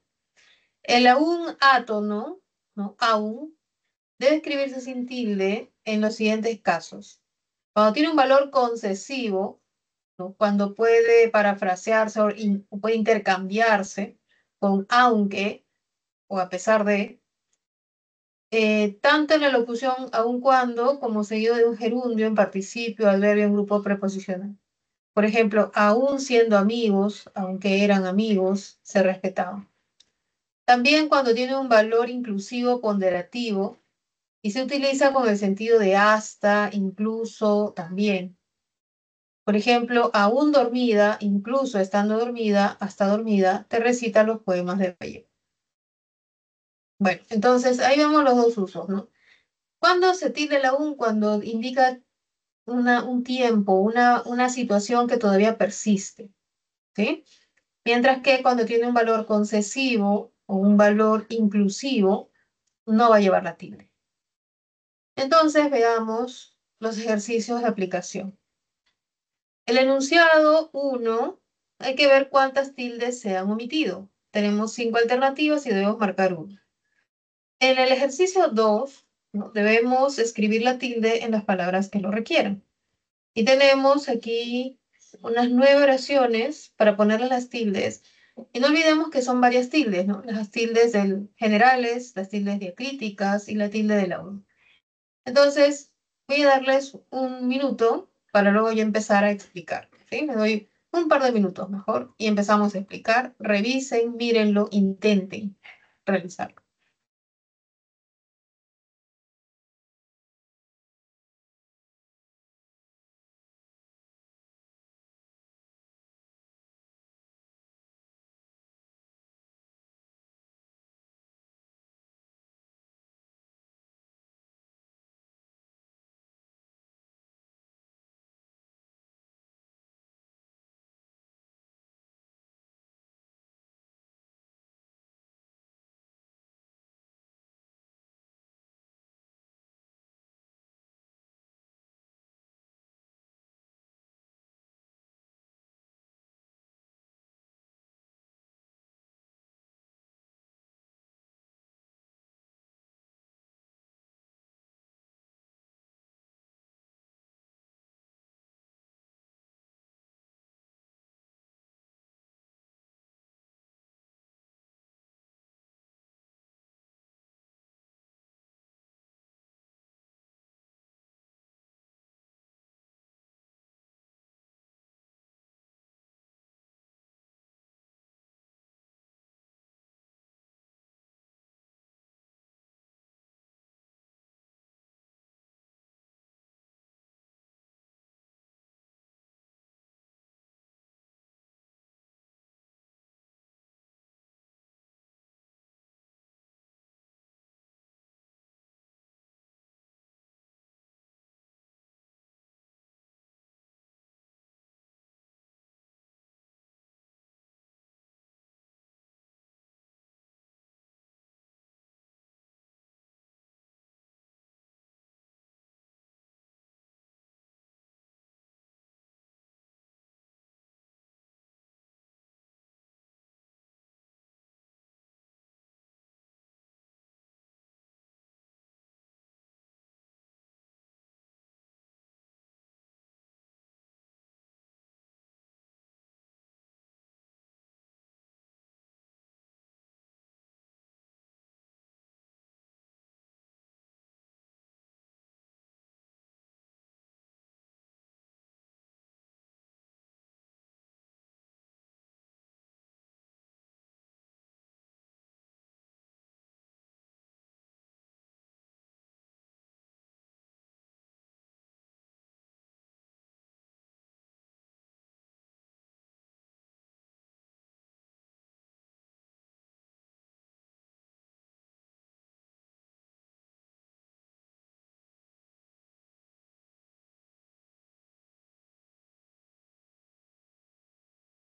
El aún átono, ¿no? Aún debe escribirse sin tilde en los siguientes casos. Cuando tiene un valor concesivo, ¿no? Cuando puede parafrasearse o puede intercambiarse con aunque o a pesar de, tanto en la locución aun cuando como seguido de un gerundio en participio, adverbio en grupo preposicional. Por ejemplo, aún siendo amigos, aunque eran amigos, se respetaban. También cuando tiene un valor inclusivo ponderativo, y se utiliza con el sentido de hasta, incluso, también. Por ejemplo, aún dormida, incluso estando dormida, hasta dormida, te recita los poemas de Gallego. Bueno, entonces ahí vemos los dos usos, ¿no? ¿Cuándo se tilde el aún? Cuando indica un tiempo, una situación que todavía persiste, ¿sí? Mientras que cuando tiene un valor concesivo o un valor inclusivo, no va a llevar la tilde. Entonces veamos los ejercicios de aplicación. El enunciado 1, hay que ver cuántas tildes se han omitido. Tenemos 5 alternativas y debemos marcar una. En el ejercicio 2, ¿no? Debemos escribir la tilde en las palabras que lo requieran. Y tenemos aquí unas 9 oraciones para ponerle las tildes Y no olvidemos que son varias tildes, ¿no? Las tildes generales, las tildes diacríticas y la tilde de la U. Entonces, voy a darles un minuto para luego yo empezar a explicar, ¿sí? Me doy un par de minutos mejor y empezamos a explicar. Revisen, mírenlo, intenten realizarlo.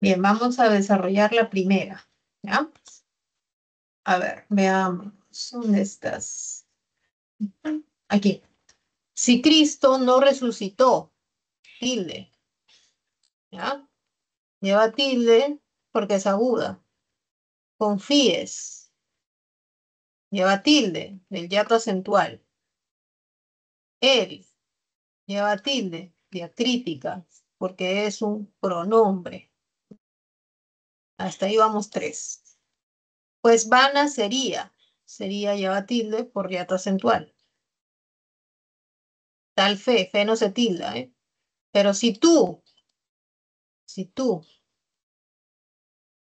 Bien, vamos a desarrollar la primera, ¿ya? A ver, veamos. ¿Dónde estás? Aquí. Si Cristo no resucitó, tilde, ¿ya? Lleva tilde porque es aguda. Confíes, lleva tilde del hiato acentual. Él lleva tilde diacrítica porque es un pronombre. Hasta ahí vamos tres. Pues vana sería lleva tilde por hiato acentual. Tal fe no se tilda, ¿eh? Pero si tú,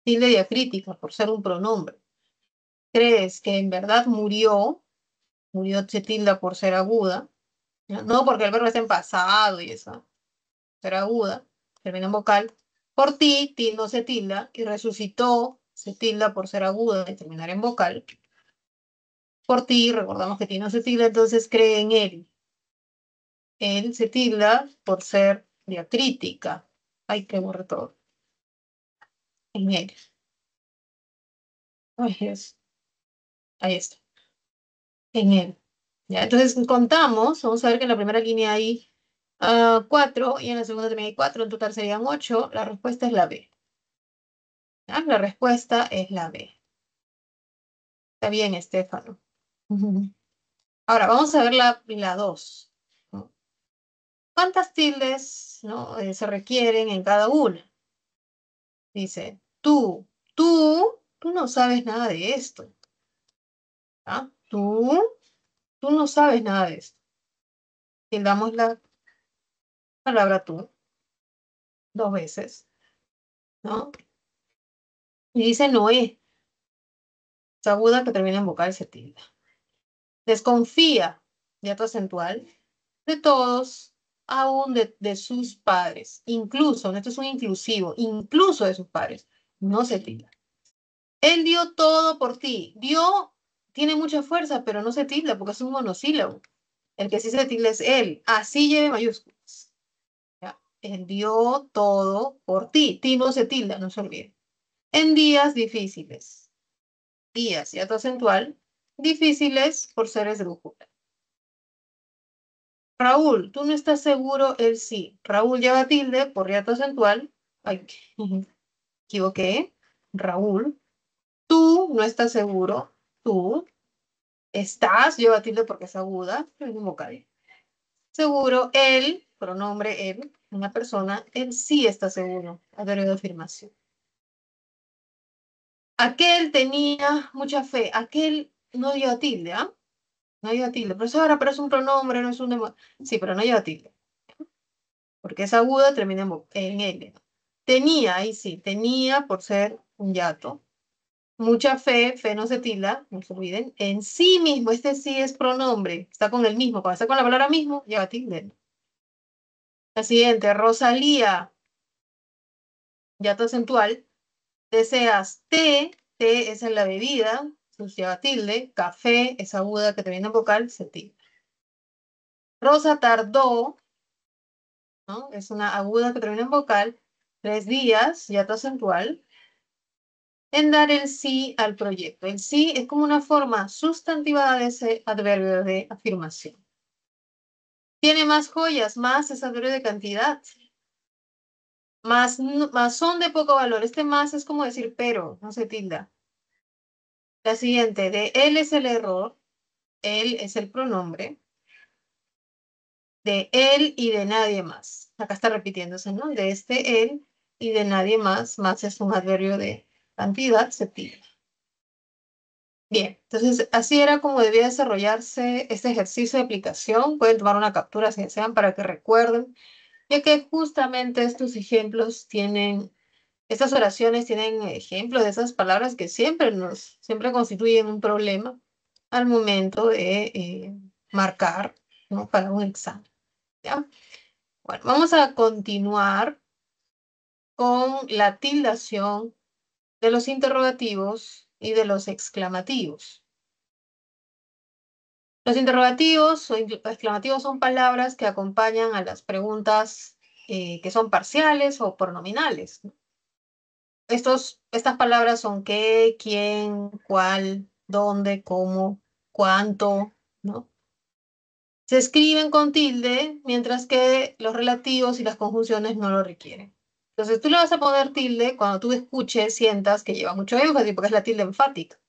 tilde diacrítica por ser un pronombre, crees que en verdad murió se tilda por ser aguda, ¿ya? No porque el verbo está en pasado y eso, ser aguda, termina en vocal, por ti no se tilda, y resucitó, se tilda por ser aguda y terminar en vocal, por ti, recordamos que ti no se tilda, entonces cree en él. Él se tilda por ser diacrítica. Ay, que borre todo. En él. Ay, ahí está. En él. Ya, entonces contamos, vamos a ver que en la primera línea hay cuatro y en la segunda también hay cuatro, en total serían ocho. La respuesta es la B. ¿Ya? La respuesta es la B. Está bien, Estefano. Ujú. Ahora, vamos a ver la dos, ¿no? ¿Cuántas tildes, ¿no? Se requieren en cada una? Dice, tú. tú no sabes nada de esto. ¿Ah? Tú no sabes nada de esto. Y damos la palabra tú dos veces, ¿no? Y dice Noé, es aguda que termina en vocal y se tilda. Desconfía, hiato acentual, de todos, aún de sus padres. Incluso, esto es un inclusivo, incluso de sus padres. No se tilda. Él dio todo por ti. Dio tiene mucha fuerza, pero no se tilda porque es un monosílabo. El que sí se tilda es él. Así lleve mayúsculas. ¿Ya? Él dio todo por ti. Ti no se tilda, no se olvide. En días difíciles. Días, hiato acentual. Difíciles por ser esdrújula. Raúl, tú no estás seguro, él sí. Raúl lleva tilde por hiato acentual. Ay, equivoqué. Raúl, tú no estás seguro. Tú estás, lleva tilde porque es aguda, es un vocal. Seguro, él, pronombre él, una persona, él sí está seguro. Adverbio de afirmación. Aquel tenía mucha fe. Aquel no lleva tilde, ¿ah? No lleva tilde. Profesora, pero es un pronombre, no es un... Sí, pero no lleva tilde. Porque es aguda, termina en L. ¿No? Tenía, ahí sí, tenía por ser un yato. Mucha fe, fe no se tilda, no se olviden. En sí mismo, este sí es pronombre, está con el mismo. Cuando está con la palabra mismo, lleva tilde. La siguiente, Rosalía, yato acentual. Deseas té, té es en la bebida, lleva tilde. Café es aguda que termina en vocal, se tilda. Rosa tardó, ¿no? Es una aguda que termina en vocal. 3 días, yato acentual. En dar el sí al proyecto. El sí es como una forma sustantivada de ese adverbio de afirmación. Tiene más joyas, más es adverbio de cantidad. Más, más son de poco valor. Este más es como decir pero, no se tilda. La siguiente, de él es el error, él es el pronombre, de él y de nadie más. Acá está repitiéndose, ¿no? De este él y de nadie más. Más es un adverbio de cantidad, se tilda. Bien, entonces así era como debía desarrollarse este ejercicio de aplicación. Pueden tomar una captura si desean para que recuerden, ya que justamente estos ejemplos tienen, estas oraciones tienen ejemplos de esas palabras que siempre constituyen un problema al momento de marcar, ¿no? Para un examen. ¿Ya? Bueno, vamos a continuar con la tildación de los interrogativos y de los exclamativos. Los interrogativos o exclamativos son palabras que acompañan a las preguntas que son parciales o pronominales, ¿no? Estas palabras son qué, quién, cuál, dónde, cómo, cuánto, ¿no? Se escriben con tilde, mientras que los relativos y las conjunciones no lo requieren. Entonces tú le vas a poner tilde cuando tú escuches, sientas que lleva mucho énfasis, porque es la tilde enfática.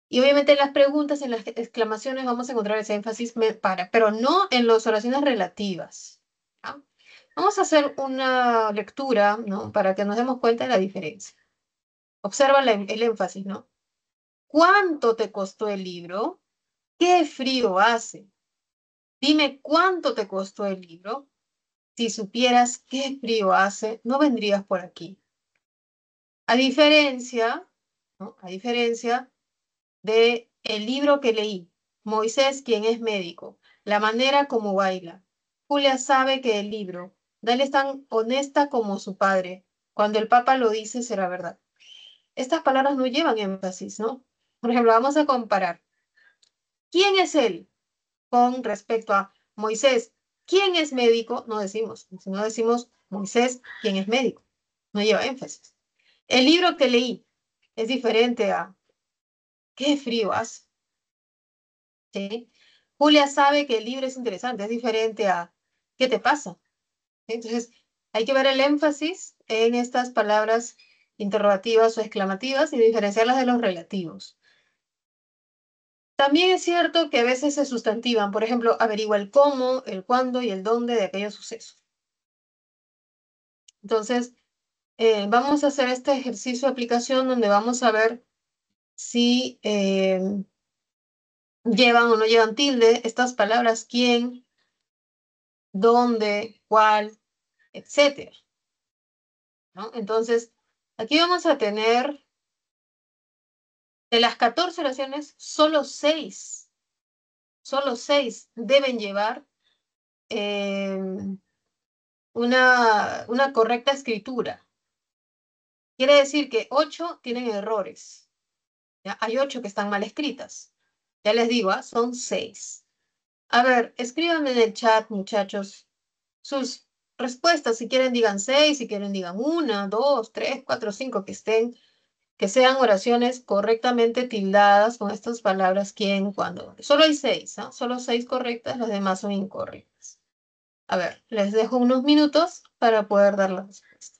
Y obviamente en las preguntas, en las exclamaciones vamos a encontrar ese énfasis pero no en las oraciones relativas. ¿Ya? Vamos a hacer una lectura, ¿no? Para que nos demos cuenta de la diferencia. Observa el énfasis, ¿no? ¿Cuánto te costó el libro? ¿Qué frío hace? Dime cuánto te costó el libro. Si supieras qué frío hace, no vendrías por aquí. A diferencia, ¿no? A diferencia de el libro que leí, Moisés, quien es médico, la manera como baila. Julia sabe que el libro, Dale es tan honesta como su padre. Cuando el Papa lo dice, será verdad. Estas palabras no llevan énfasis, ¿no? Por ejemplo, vamos a comparar. ¿Quién es él con respecto a Moisés? ¿Quién es médico? No decimos. Si no decimos Moisés, ¿quién es médico? No lleva énfasis. El libro que leí es diferente a qué frío hace. ¿Sí? Julia sabe que el libro es interesante, es diferente a ¿qué te pasa? ¿Sí? Entonces, hay que ver el énfasis en estas palabras interrogativas o exclamativas y diferenciarlas de los relativos. También es cierto que a veces se sustantivan, por ejemplo, averigua el cómo, el cuándo y el dónde de aquellos sucesos. Entonces, Vamos a hacer este ejercicio de aplicación donde vamos a ver si llevan o no llevan tilde estas palabras quién, dónde, cuál, etcétera, ¿no? Entonces, aquí vamos a tener de las 14 oraciones, solo 6 deben llevar eh, una correcta escritura. Quiere decir que 8 tienen errores. ¿Ya? Hay 8 que están mal escritas. Ya les digo, ¿ah? Son 6. A ver, escríbanme en el chat, muchachos, sus respuestas. Si quieren, digan 6, si quieren, digan 1, 2, 3, 4, 5, que sean oraciones correctamente tildadas con estas palabras quién, cuándo. Solo hay 6, ¿ah? Solo 6 correctas, las demás son incorrectas. A ver, les dejo unos minutos para poder dar la respuesta.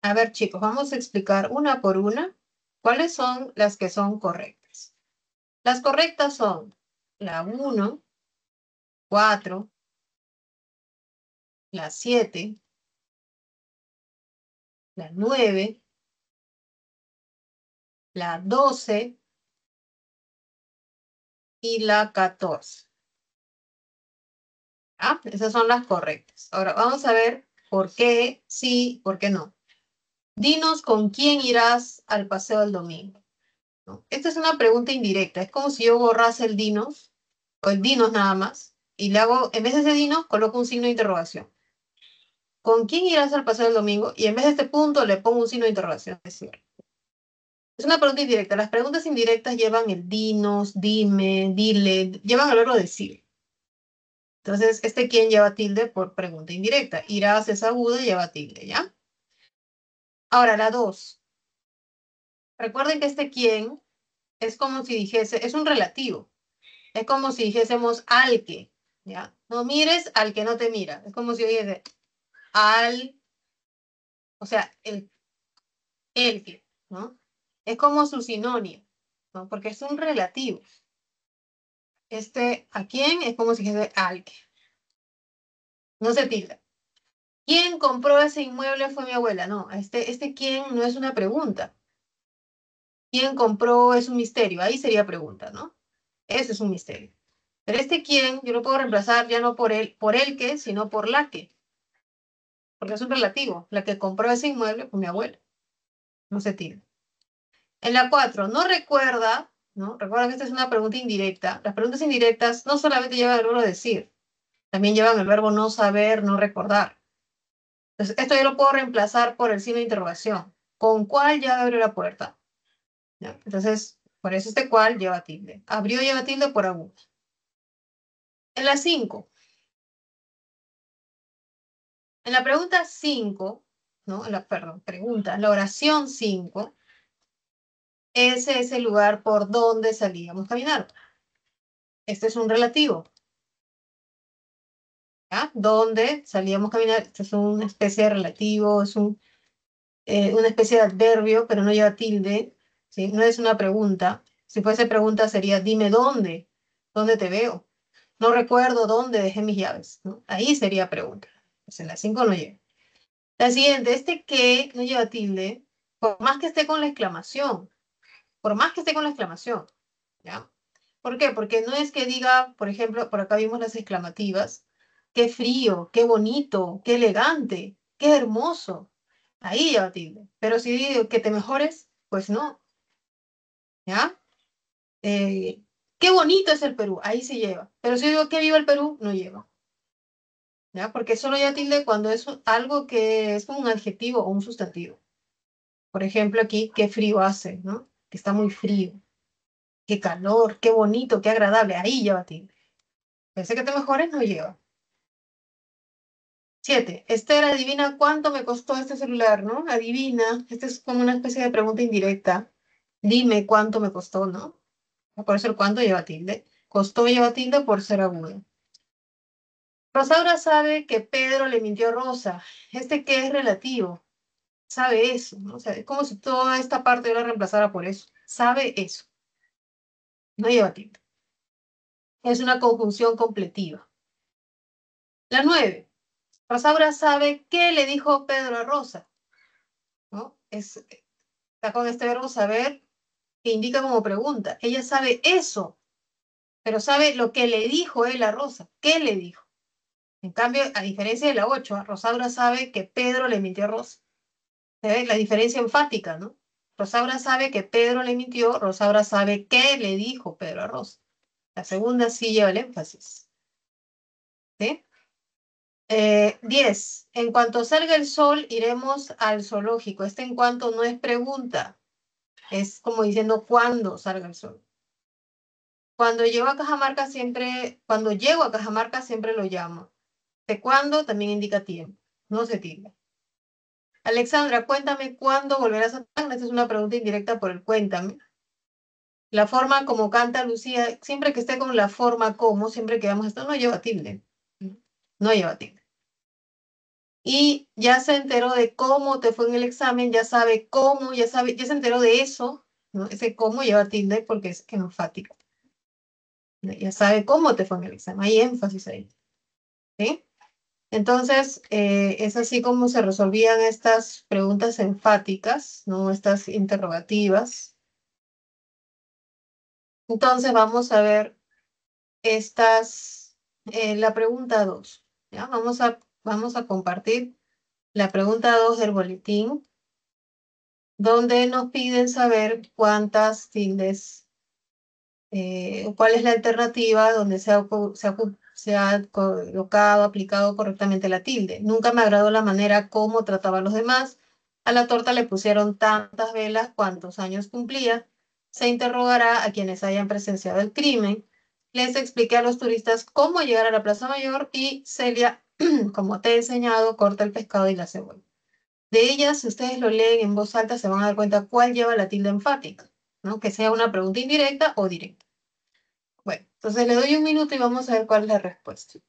A ver, chicos, vamos a explicar una por una cuáles son las que son correctas. Las correctas son la 1, 4, la 7, la 9, la 12 y la 14. ¿Ah? Esas son las correctas. Ahora vamos a ver por qué sí, por qué no. Dinos con quién irás al paseo el domingo. ¿No? Esta es una pregunta indirecta. Es como si yo borrase el dinos o el dinos nada más y le hago, en vez de ese dinos, coloco un signo de interrogación. ¿Con quién irás al paseo el domingo? Y en vez de este punto le pongo un signo de interrogación. Es una pregunta indirecta. Las preguntas indirectas llevan el dinos, dime, dile, llevan el verbo decir. Entonces, este quién lleva tilde por pregunta indirecta. Irás es aguda y lleva tilde, ¿ya? Ahora, la 2. Recuerden que este quién es como si dijese, es un relativo. Es como si dijésemos al que, ¿ya? No mires al que no te mira. Es como si dijese al, o sea, el que, ¿no? Es como su sinónimo, ¿no? Porque es un relativo. Este, ¿a quién? Es como si dijese al que. No se tilda. ¿Quién compró ese inmueble? Fue mi abuela. No, este quién no es una pregunta. ¿Quién compró es un misterio? Ahí sería pregunta, ¿no? Ese es un misterio. Pero este quién yo lo puedo reemplazar ya no por el que, sino por la que, porque es un relativo. La que compró ese inmueble fue mi abuela. No se tilda. En la 4 no recuerda, ¿no? Recuerda que esta es una pregunta indirecta. Las preguntas indirectas no solamente llevan el verbo decir, también llevan el verbo no saber, no recordar. Entonces, esto yo lo puedo reemplazar por el signo de interrogación. ¿Con cuál llave abrió la puerta? ¿Ya? Entonces, por eso este cuál lleva tilde. Abrió lleva tilde por agudo. En la 5, en la pregunta 5, ¿no? Perdón, pregunta, la oración 5, ese es el lugar por donde salíamos a caminar. Este es un relativo. ¿Ya? Donde salíamos a caminar, este es una especie de relativo, es una especie de adverbio, pero no lleva tilde, ¿sí? No es una pregunta. Si fuese pregunta sería, dime dónde te veo. No recuerdo dónde dejé mis llaves, ¿no? Ahí sería pregunta. Pues en la 5 no lleva. La siguiente, este que no lleva tilde, por más que esté con la exclamación, por más que esté con la exclamación, ¿ya? ¿Por qué? Porque no es que diga, por ejemplo, por acá vimos las exclamativas, qué frío, qué bonito, qué elegante, qué hermoso. Ahí lleva tilde. Pero si digo que te mejores, pues no, ¿ya? Qué bonito es el Perú, ahí se lleva. Pero si digo que viva el Perú, no lleva, ¿ya? Porque solo lleva tilde cuando es algo que es como un adjetivo o un sustantivo. Por ejemplo, aquí, qué frío hace, ¿no? Que está muy frío. Qué calor, qué bonito, qué agradable. Ahí lleva tilde. Pensé que te mejores, no lleva. 7. Esther, adivina cuánto me costó este celular, ¿no? Adivina. Esta es como una especie de pregunta indirecta. Dime cuánto me costó, ¿no? Por eso el cuánto lleva tilde. Costó lleva tilde por ser agudo. Rosaura sabe que Pedro le mintió a Rosa. Este que es relativo. Sabe eso, ¿no? O sea, es como si toda esta parte yo la reemplazara por eso. Sabe eso. No lleva tilde. Es una conjunción completiva. La 9. Rosaura sabe qué le dijo Pedro a Rosa, ¿no? Está con este verbo saber que indica como pregunta. Ella sabe eso, pero sabe lo que le dijo él a Rosa. ¿Qué le dijo? En cambio, a diferencia de la 8, Rosaura sabe que Pedro le mintió a Rosa. ¿Se ve la diferencia enfática, no? Rosaura sabe que Pedro le mintió, Rosaura sabe qué le dijo Pedro a Rosa. La segunda sí lleva el énfasis. ¿Sí? 10. En cuanto salga el sol, iremos al zoológico. Este en cuanto no es pregunta, es como diciendo cuándo salga el sol. Cuando llego a Cajamarca siempre lo llamo. De cuándo también indica tiempo, no se tilda. Alexandra, cuéntame cuándo volverás a Tacna. Esta es una pregunta indirecta por el cuéntame. La forma como canta Lucía, siempre que esté con la forma como, siempre que vamos a estar, no lleva tilde. No lleva tilde. y ya se enteró de cómo te fue en el examen, ya sabe cómo, ya se enteró de eso, ¿no? Ese cómo lleva tilde porque es enfático. ¿No? Ya sabe cómo te fue en el examen, hay énfasis ahí. ¿Sí? Entonces, es así como se resolvían estas preguntas enfáticas, ¿no? Estas interrogativas. Entonces, vamos a ver la pregunta 2. ¿Ya? Vamos a compartir la pregunta 2 del boletín, donde nos piden saber cuántas tildes, cuál es la alternativa donde se ha colocado, aplicado correctamente la tilde. Nunca me agradó la manera como trataba a los demás. A la torta le pusieron tantas velas cuantos años cumplía. Se interrogará a quienes hayan presenciado el crimen. Les expliqué a los turistas cómo llegar a la Plaza Mayor y Celia, como te he enseñado, corta el pescado y la cebolla. De ellas, si ustedes lo leen en voz alta, se van a dar cuenta cuál lleva la tilde enfática, ¿no? Que sea una pregunta indirecta o directa. Bueno, entonces le doy un minuto y vamos a ver cuál es la respuesta.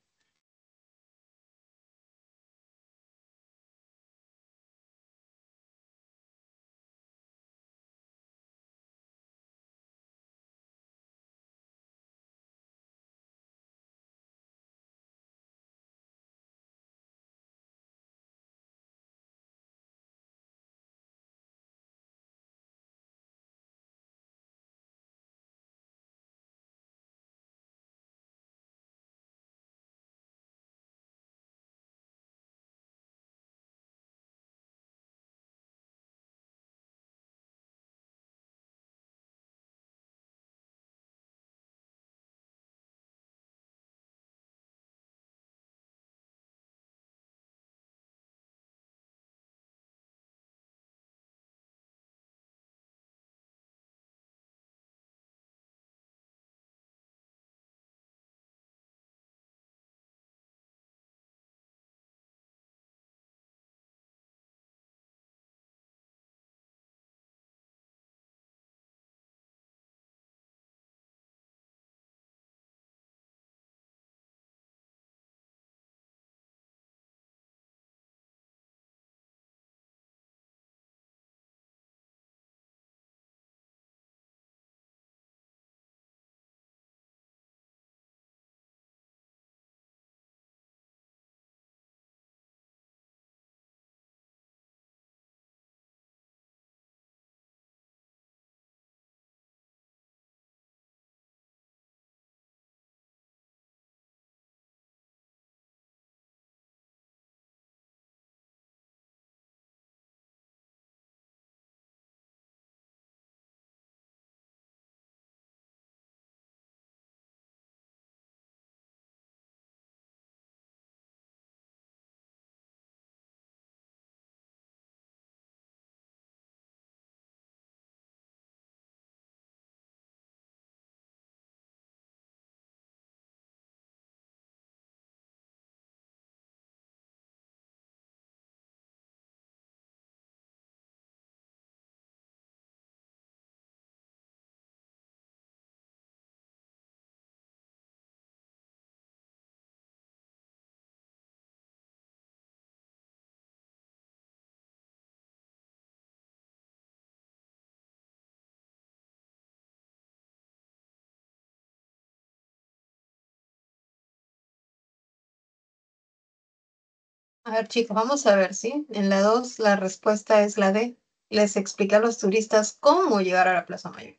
A ver, chicos, vamos a ver, ¿sí? En la 2 la respuesta es la D. Les expliqué a los turistas cómo llegar a la Plaza Mayor.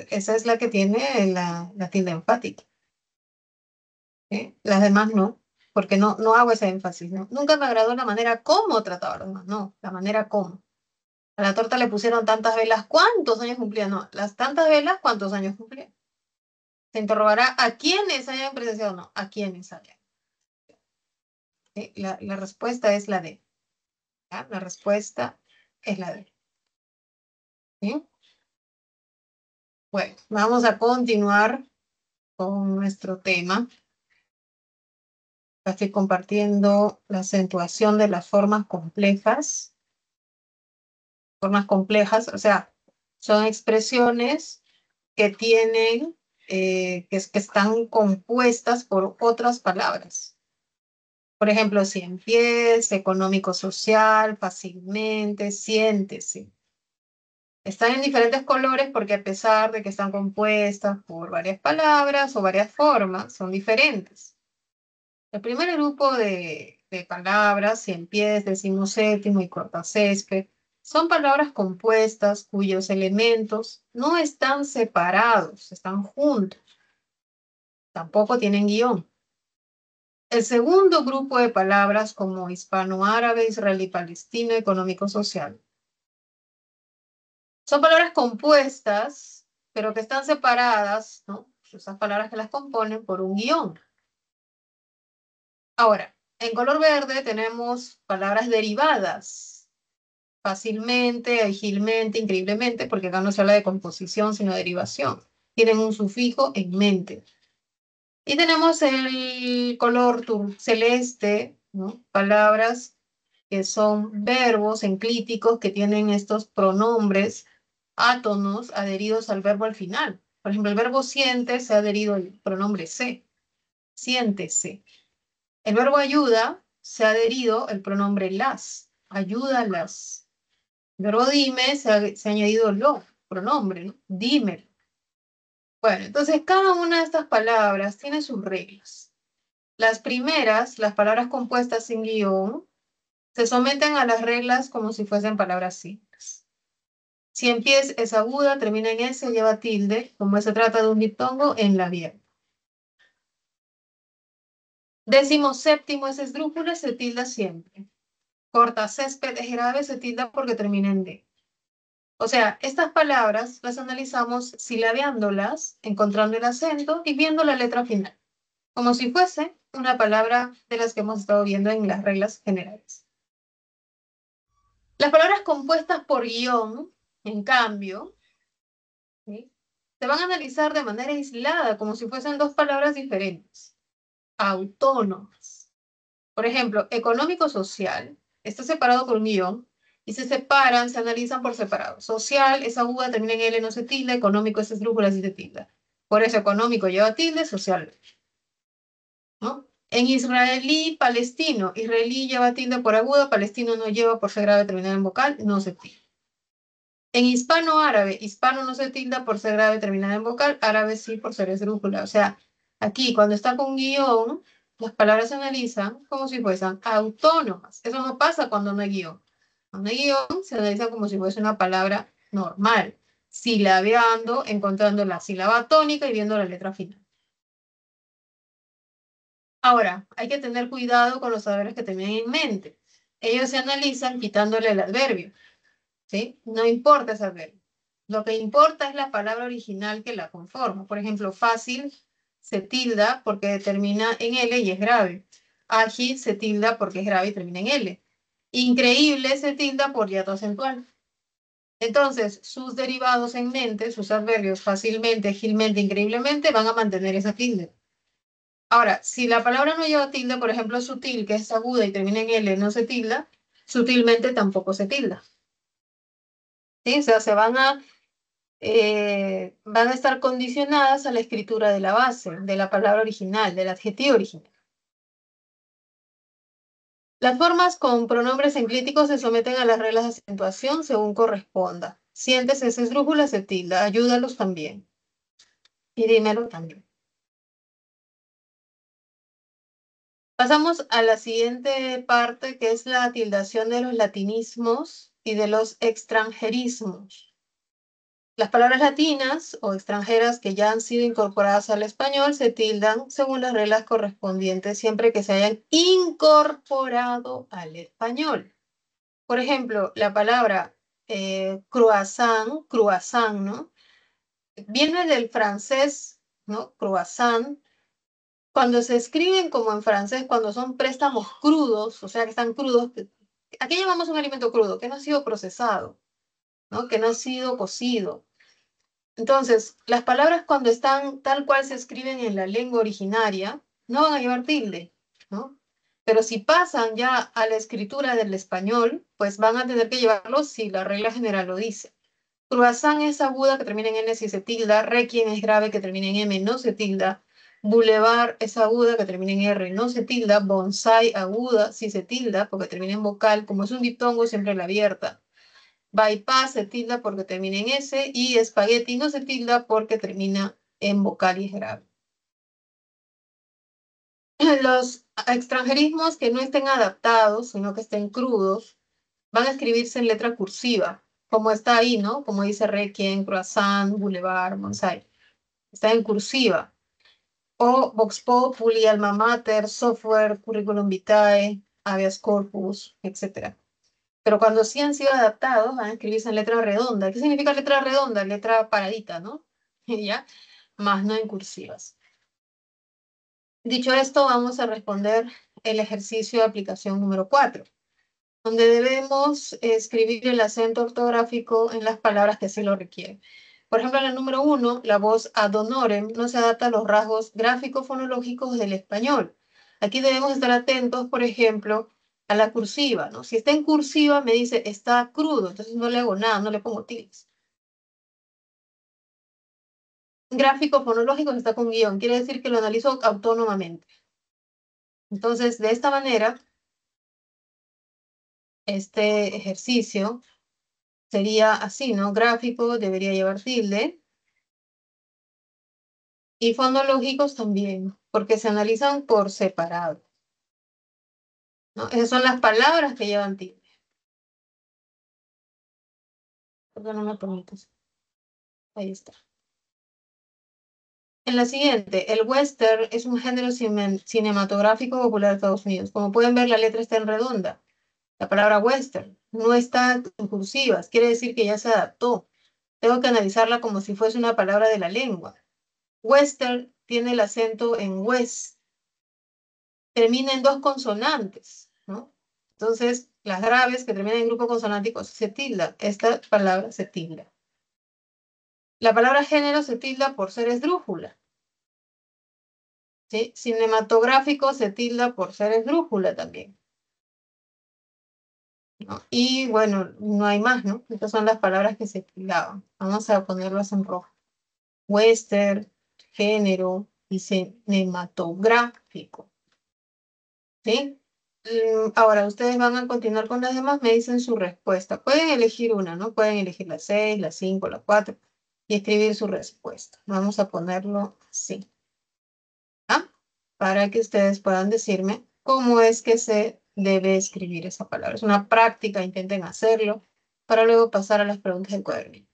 Esa es la que tiene la tilde enfática. ¿Sí? Las demás no, porque no hago ese énfasis, ¿no? Nunca me agradó la manera como trataba a los demás, no, la manera como. A la torta le pusieron tantas velas, ¿cuántos años cumplía? No, las tantas velas, ¿cuántos años cumplía? Se interrogará a quienes hayan presenciado, no, a quienes hayan. ¿Sí? La respuesta es la D. ¿Ya? La respuesta es la D. ¿Sí? Bueno, vamos a continuar con nuestro tema. Estoy compartiendo la acentuación de las formas complejas. Formas complejas, o sea, son expresiones que tienen, que están compuestas por otras palabras. Por ejemplo, cien pies, económico-social, fácilmente, siéntese. Están en diferentes colores porque a pesar de que están compuestas por varias palabras o varias formas, son diferentes. El primer grupo de palabras, cien pies, decimoséptimo y cortacésped, son palabras compuestas cuyos elementos no están separados, están juntos. Tampoco tienen guión. El segundo grupo de palabras como hispano-árabe, israelí-palestino, económico-social. Son palabras compuestas, pero que están separadas, ¿no? Esas palabras que las componen por un guión. Ahora, en color verde tenemos palabras derivadas, fácilmente, ágilmente, increíblemente, porque acá no se habla de composición, sino de derivación. Tienen un sufijo en mente. Y tenemos el color celeste, ¿no? Palabras que son verbos enclíticos que tienen estos pronombres átonos adheridos al verbo al final. Por ejemplo, el verbo siente se ha adherido al pronombre se. Siéntese. El verbo ayuda se ha adherido el pronombre las. Ayúdalas. El verbo dime se ha añadido lo, pronombre, ¿no? Dime. Bueno, entonces cada una de estas palabras tiene sus reglas. Las primeras, las palabras compuestas sin guión, se someten a las reglas como si fuesen palabras simples. Si empieza es aguda, termina en S, lleva tilde, como se trata de un diptongo en labial. Décimo séptimo es esdrújula, se tilda siempre. Corta césped es grave, se tilda porque termina en D. O sea, estas palabras las analizamos silabeándolas, encontrando el acento y viendo la letra final, como si fuese una palabra de las que hemos estado viendo en las reglas generales. Las palabras compuestas por guión, en cambio, ¿sí? Se van a analizar de manera aislada, como si fuesen dos palabras diferentes, autónomas. Por ejemplo, económico-social está separado por un guión y se separan, se analizan por separado. Social es aguda, termina en L, no se tilda. Económico es esdrújula, sí se tilda. Por eso económico lleva tilde, social, ¿no? En israelí-palestino, israelí lleva tilde por aguda, palestino no lleva por ser grave, terminado en vocal, no se tilda. En hispano-árabe, hispano no se tilda por ser grave terminada en vocal, árabe sí por ser esdrújula. O sea, aquí cuando está con guión, las palabras se analizan como si fuesen autónomas. Eso no pasa cuando no hay guión. Cuando hay guión, se analiza como si fuese una palabra normal, silabeando, encontrando la sílaba tónica y viendo la letra final. Ahora, hay que tener cuidado con los adverbios que tengan en mente. Ellos se analizan quitándole el adverbio. ¿Sí? No importa ese adverbio. Lo que importa es la palabra original que la conforma. Por ejemplo, fácil se tilda porque termina en L y es grave. Ágil se tilda porque es grave y termina en L. Increíble se tilda por hiato acentual. Entonces, sus derivados en mente, sus adverbios fácilmente, ágilmente, increíblemente, van a mantener esa tilde. Ahora, si la palabra no lleva tilde, por ejemplo, sutil, que es aguda y termina en L, no se tilda, sutilmente tampoco se tilda. ¿Sí? O sea, van a estar condicionadas a la escritura de la base, de la palabra original, del adjetivo original. Las formas con pronombres enclíticos se someten a las reglas de acentuación según corresponda. Siéntese, es esdrújula, se tilda. Ayúdalos también. Y dímelo también. Pasamos a la siguiente parte, que es la tildación de los latinismos y de los extranjerismos. Las palabras latinas o extranjeras que ya han sido incorporadas al español se tildan según las reglas correspondientes siempre que se hayan incorporado al español. Por ejemplo, la palabra croissant, ¿no? Viene del francés, ¿no? Croissant. Cuando se escriben como en francés, cuando son préstamos crudos, o sea que están crudos, aquí llamamos un alimento crudo, que no ha sido procesado, ¿no? Que no ha sido cocido. Entonces, las palabras cuando están tal cual se escriben en la lengua originaria, no van a llevar tilde, ¿no? Pero si pasan ya a la escritura del español, pues van a tener que llevarlo si la regla general lo dice. Croissant es aguda que termina en N si se tilda, requiem es grave que termina en M no se tilda, Boulevard es aguda, que termina en R, no se tilda. Bonsai aguda, sí se tilda, porque termina en vocal. Como es un diptongo, siempre la abierta. Bypass se tilda porque termina en S. Y espagueti no se tilda porque termina en vocal y es grave. Los extranjerismos que no estén adaptados, sino que estén crudos, van a escribirse en letra cursiva, como está ahí, ¿no? Como dice Requiem, Croissant, Boulevard, Bonsai. Está en cursiva. O Vox Populi, Alma Mater, Software, Curriculum Vitae, Habeas Corpus, etcétera. Pero cuando sí han sido adaptados, van a escribirse en letra redonda. ¿Qué significa letra redonda? Letra paradita, ¿no? ¿Ya? Más no en cursivas. Dicho esto, vamos a responder el ejercicio de aplicación número 4, donde debemos escribir el acento ortográfico en las palabras que así lo requieren. Por ejemplo, en el número 1, la voz ad honorem no se adapta a los rasgos gráfico-fonológicos del español. Aquí debemos estar atentos, por ejemplo, a la cursiva, ¿no? Si está en cursiva, me dice está crudo, entonces no le hago nada, no le pongo tildes. Gráfico-fonológico está con guión, quiere decir que lo analizo autónomamente. Entonces, de esta manera, este ejercicio sería así, ¿no? Gráfico debería llevar tilde y fonológicos también, porque se analizan por separado, ¿no? Esas son las palabras que llevan tilde. ¿Por qué no me permites? Ahí está. En la siguiente, el western es un género cinematográfico popular de Estados Unidos. Como pueden ver, la letra está en redonda. La palabra western no está en cursivas, quiere decir que ya se adaptó. Tengo que analizarla como si fuese una palabra de la lengua. Western tiene el acento en west, termina en dos consonantes, ¿no? Entonces, las graves que terminan en grupo consonántico se tilda. Esta palabra se tilda. La palabra género se tilda por ser esdrújula, ¿sí? Cinematográfico se tilda por ser esdrújula también, ¿no? Y bueno, no hay más, ¿no? Estas son las palabras que se tildaban. Vamos a ponerlas en rojo. Western, género y cinematográfico, ¿sí? Ahora, ustedes van a continuar con las demás, me dicen su respuesta. Pueden elegir una, ¿no? Pueden elegir la 6, la 5, la 4 y escribir su respuesta. Vamos a ponerlo así, ¿ah? Para que ustedes puedan decirme cómo es que se debe escribir esa palabra. Es una práctica, intenten hacerlo para luego pasar a las preguntas del cuaderno.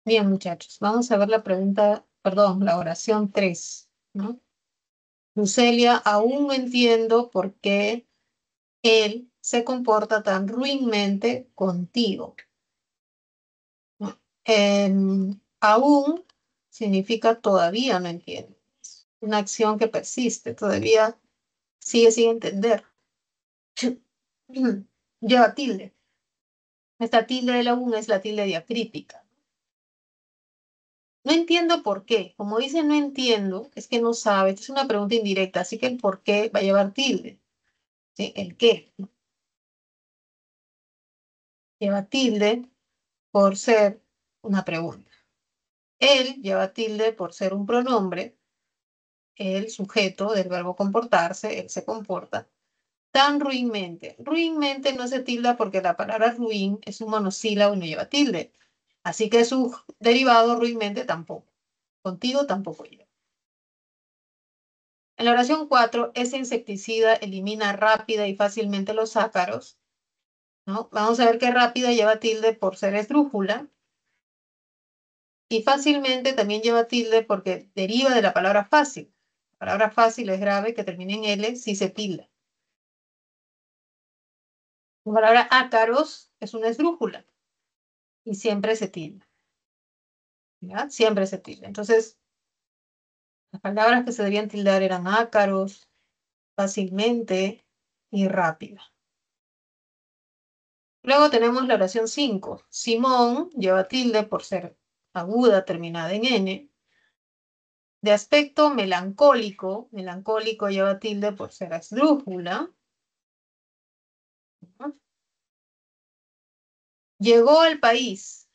Bien, muchachos, vamos a ver la pregunta, perdón, la oración 3, ¿no? Lucelia, aún no entiendo por qué él se comporta tan ruinmente contigo, ¿no? Aún significa todavía no entiendo. Una acción que persiste, todavía sigue sin entender. Lleva tilde. Esta tilde del aún es la tilde diacrítica. No entiendo por qué. Como dice no entiendo, es que no sabe. Esta es una pregunta indirecta, así que el por qué va a llevar tilde. ¿Sí? El qué, ¿no? Lleva tilde por ser una pregunta. Él lleva tilde por ser un pronombre, el sujeto del verbo comportarse, él se comporta. Tan ruinmente. Ruinmente no se tilda porque la palabra ruin es un monosílabo y no lleva tilde. Así que su derivado ruinmente tampoco. Contigo tampoco lleva. En la oración 4, ese insecticida elimina rápida y fácilmente los ácaros, ¿no? Vamos a ver que rápida lleva tilde por ser esdrújula y fácilmente también lleva tilde porque deriva de la palabra fácil. La palabra fácil es grave que termina en L si se tilda. La palabra ácaros es una esdrújula y siempre se tilda, ¿ya? Siempre se tilda. Entonces, las palabras que se debían tildar eran ácaros, fácilmente y rápida. Luego tenemos la oración 5. Simón lleva tilde por ser aguda terminada en N. De aspecto melancólico, melancólico lleva tilde por ser esdrújula. ¿No? Llegó al país.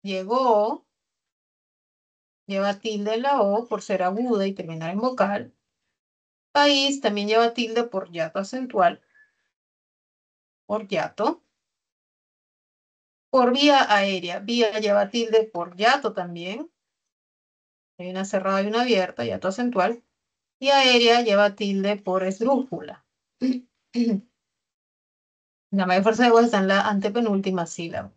Llegó, lleva tilde en la O por ser aguda y terminar en vocal. País también lleva tilde por yato acentual, por yato. Por vía aérea, vía lleva tilde por yato también. Hay una cerrada y una abierta, yato acentual. Y aérea lleva tilde por esdrújula. La mayor fuerza de voz está en la antepenúltima sílaba.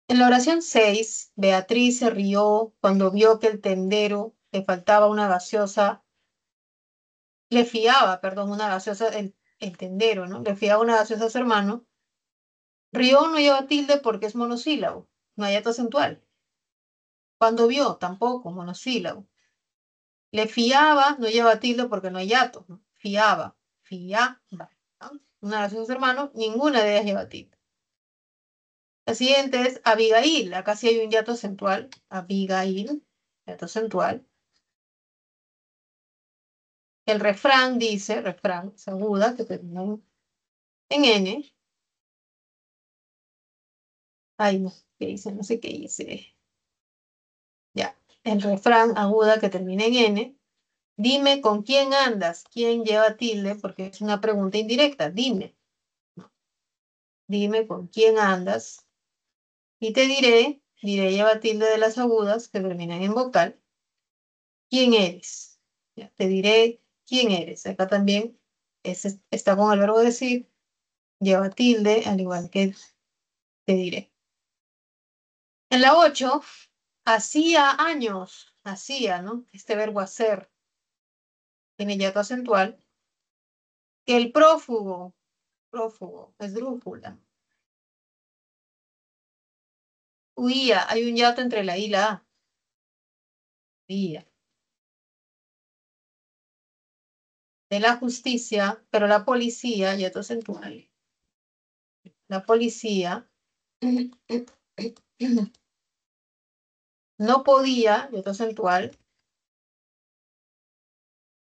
En la oración 6, Beatriz se rió cuando vio que el tendero le faltaba una gaseosa, le fiaba, perdón, una gaseosa, el tendero, ¿no? Le fiaba una gaseosa a su hermano. Rió no lleva tilde porque es monosílabo, no hay acto acentual. Cuando vio, tampoco, monosílabo. Le fiaba no lleva tilde porque no hay hiato, ¿no? Fiaba, fiaba, ¿no? Una de sus hermanos, ninguna de ellas lleva tilde. La siguiente es Abigail. Acá sí hay un hiato acentual. Abigail, hiato acentual. El refrán dice, refrán, es aguda, que termina en N. Ay, no sé qué dice, no sé qué dice. Ya, el refrán aguda que termina en N. Dime con quién andas, quién lleva tilde, porque es una pregunta indirecta. Dime, dime con quién andas. Y te diré lleva tilde de las agudas que terminan en vocal. ¿Quién eres? Ya, te diré quién eres. Acá también está con el verbo decir, lleva tilde, al igual que te diré. En la 8, hacía años, hacía, ¿no? Este verbo hacer tiene hiato acentual, que el prófugo, prófugo, esdrújula, huía, hay un hiato entre la I y la A, huía, de la justicia, pero la policía, hiato acentual, la policía no podía, hiato acentual,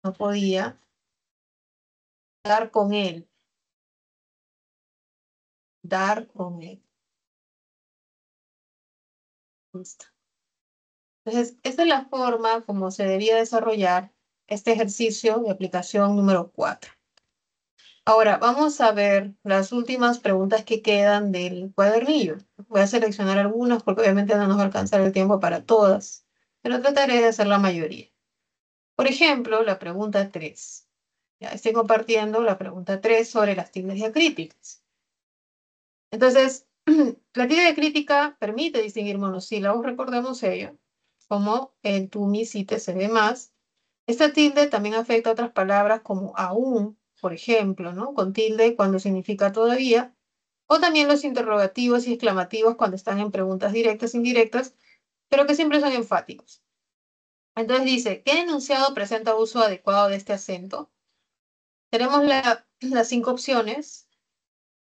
no podía dar con él, dar con él. Listo. Entonces, esta es la forma como se debía desarrollar este ejercicio de aplicación número 4. Ahora, vamos a ver las últimas preguntas que quedan del cuadernillo. Voy a seleccionar algunas porque obviamente no nos va a alcanzar el tiempo para todas, pero trataré de hacer la mayoría. Por ejemplo, la pregunta 3. Ya estoy compartiendo la pregunta 3 sobre las tildes diacríticas. Entonces, La tilde de crítica permite distinguir monosílabos, recordemos ello, como el tú, mi, si, te, se ve más. Esta tilde también afecta a otras palabras como aún, por ejemplo, ¿no? Con tilde cuando significa todavía, o también los interrogativos y exclamativos cuando están en preguntas directas e indirectas, pero que siempre son enfáticos. Entonces dice, ¿qué enunciado presenta uso adecuado de este acento? Tenemos las 5 opciones,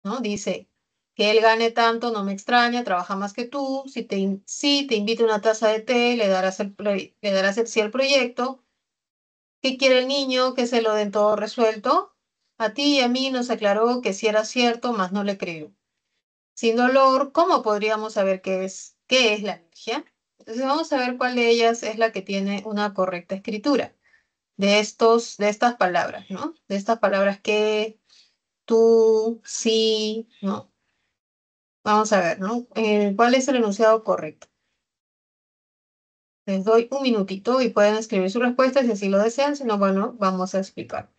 ¿no? Dice, que él gane tanto no me extraña, trabaja más que tú, si te invita una taza de té, le darás el sí al proyecto. ¿Qué quiere el niño? Que se lo den todo resuelto. A ti y a mí nos aclaró que sí era cierto, mas no le creo. Sin dolor, ¿cómo podríamos saber qué es la alergia? Entonces vamos a ver cuál de ellas es la que tiene una correcta escritura de estas palabras, ¿no? De estas palabras que, tú, sí, ¿no? Vamos a ver, ¿no? ¿Cuál es el enunciado correcto? Les doy un minutito y pueden escribir sus respuestas si así lo desean, si no, bueno, vamos a explicar.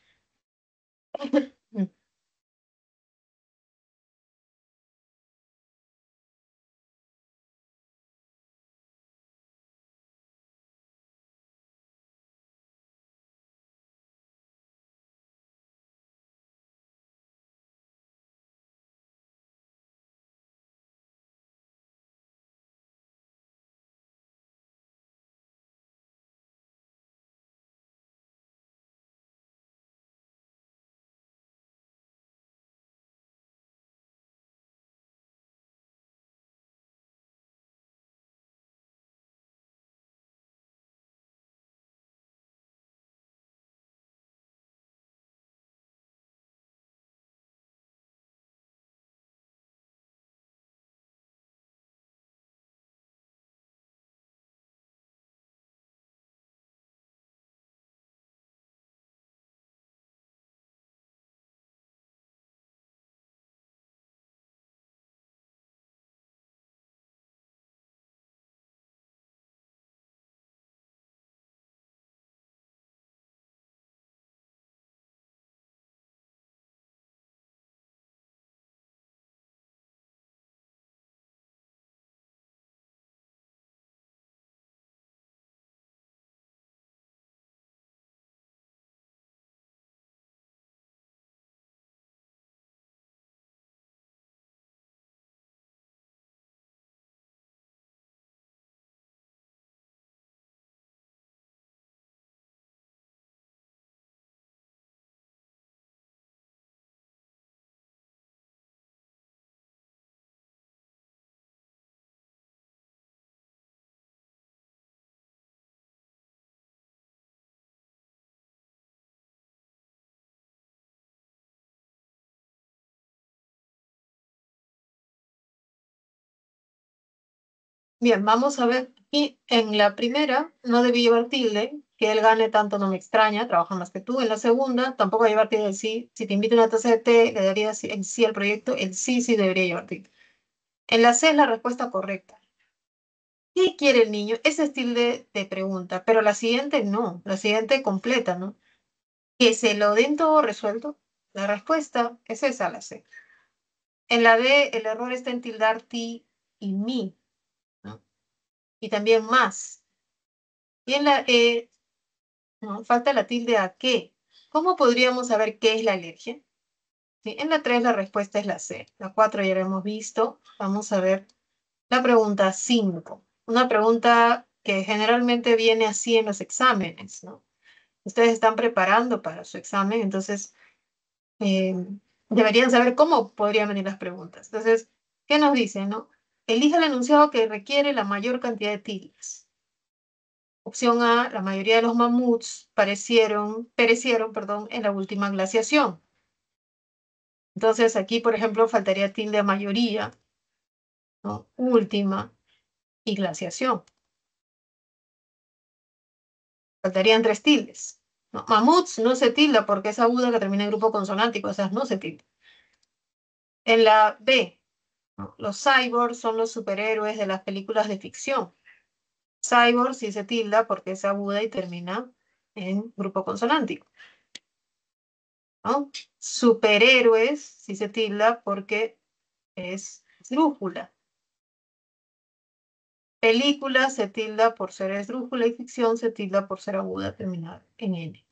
Bien, vamos a ver. Y en la primera no debí llevar tilde, que él gane tanto no me extraña, trabaja más que tú. En la segunda tampoco va a llevar tilde el sí. Si te invito a una taza de té, le daría el sí al proyecto. El sí sí debería llevar tilde. En la C es la respuesta correcta. ¿Qué quiere el niño? Ese es tilde de pregunta, pero la siguiente no, la siguiente completa, ¿no? Que se lo den todo resuelto. La respuesta es esa, la C. En la D el error está en tildar ti y mi, ¿no? Y también más. Y en la E, ¿no? Falta la tilde a qué. ¿Cómo podríamos saber qué es la alergia? Sí, en la 3 la respuesta es la C. La 4 ya la hemos visto. Vamos a ver la pregunta 5. Una pregunta que generalmente viene así en los exámenes, ¿no? Ustedes están preparando para su examen, entonces eh, deberían saber cómo podrían venir las preguntas. Entonces, ¿qué nos dice, no? Elija el enunciado que requiere la mayor cantidad de tildes. Opción A, la mayoría de los mamuts perecieron, perdón, en la última glaciación. Entonces, aquí, por ejemplo, faltaría tilde a mayoría, ¿no? Última y glaciación. Faltarían 3 tildes. ¿No? Mamuts no se tilda porque es aguda que termina en grupo consonántico, o sea, no se tilda. En la B, ¿no? Los cyborgs son los superhéroes de las películas de ficción. Cyborg sí se tilda porque es aguda y termina en grupo consonántico, ¿no? Superhéroes sí se tilda porque es esdrújula. Película se tilda por ser esdrújula y ficción se tilda por ser aguda terminada en N.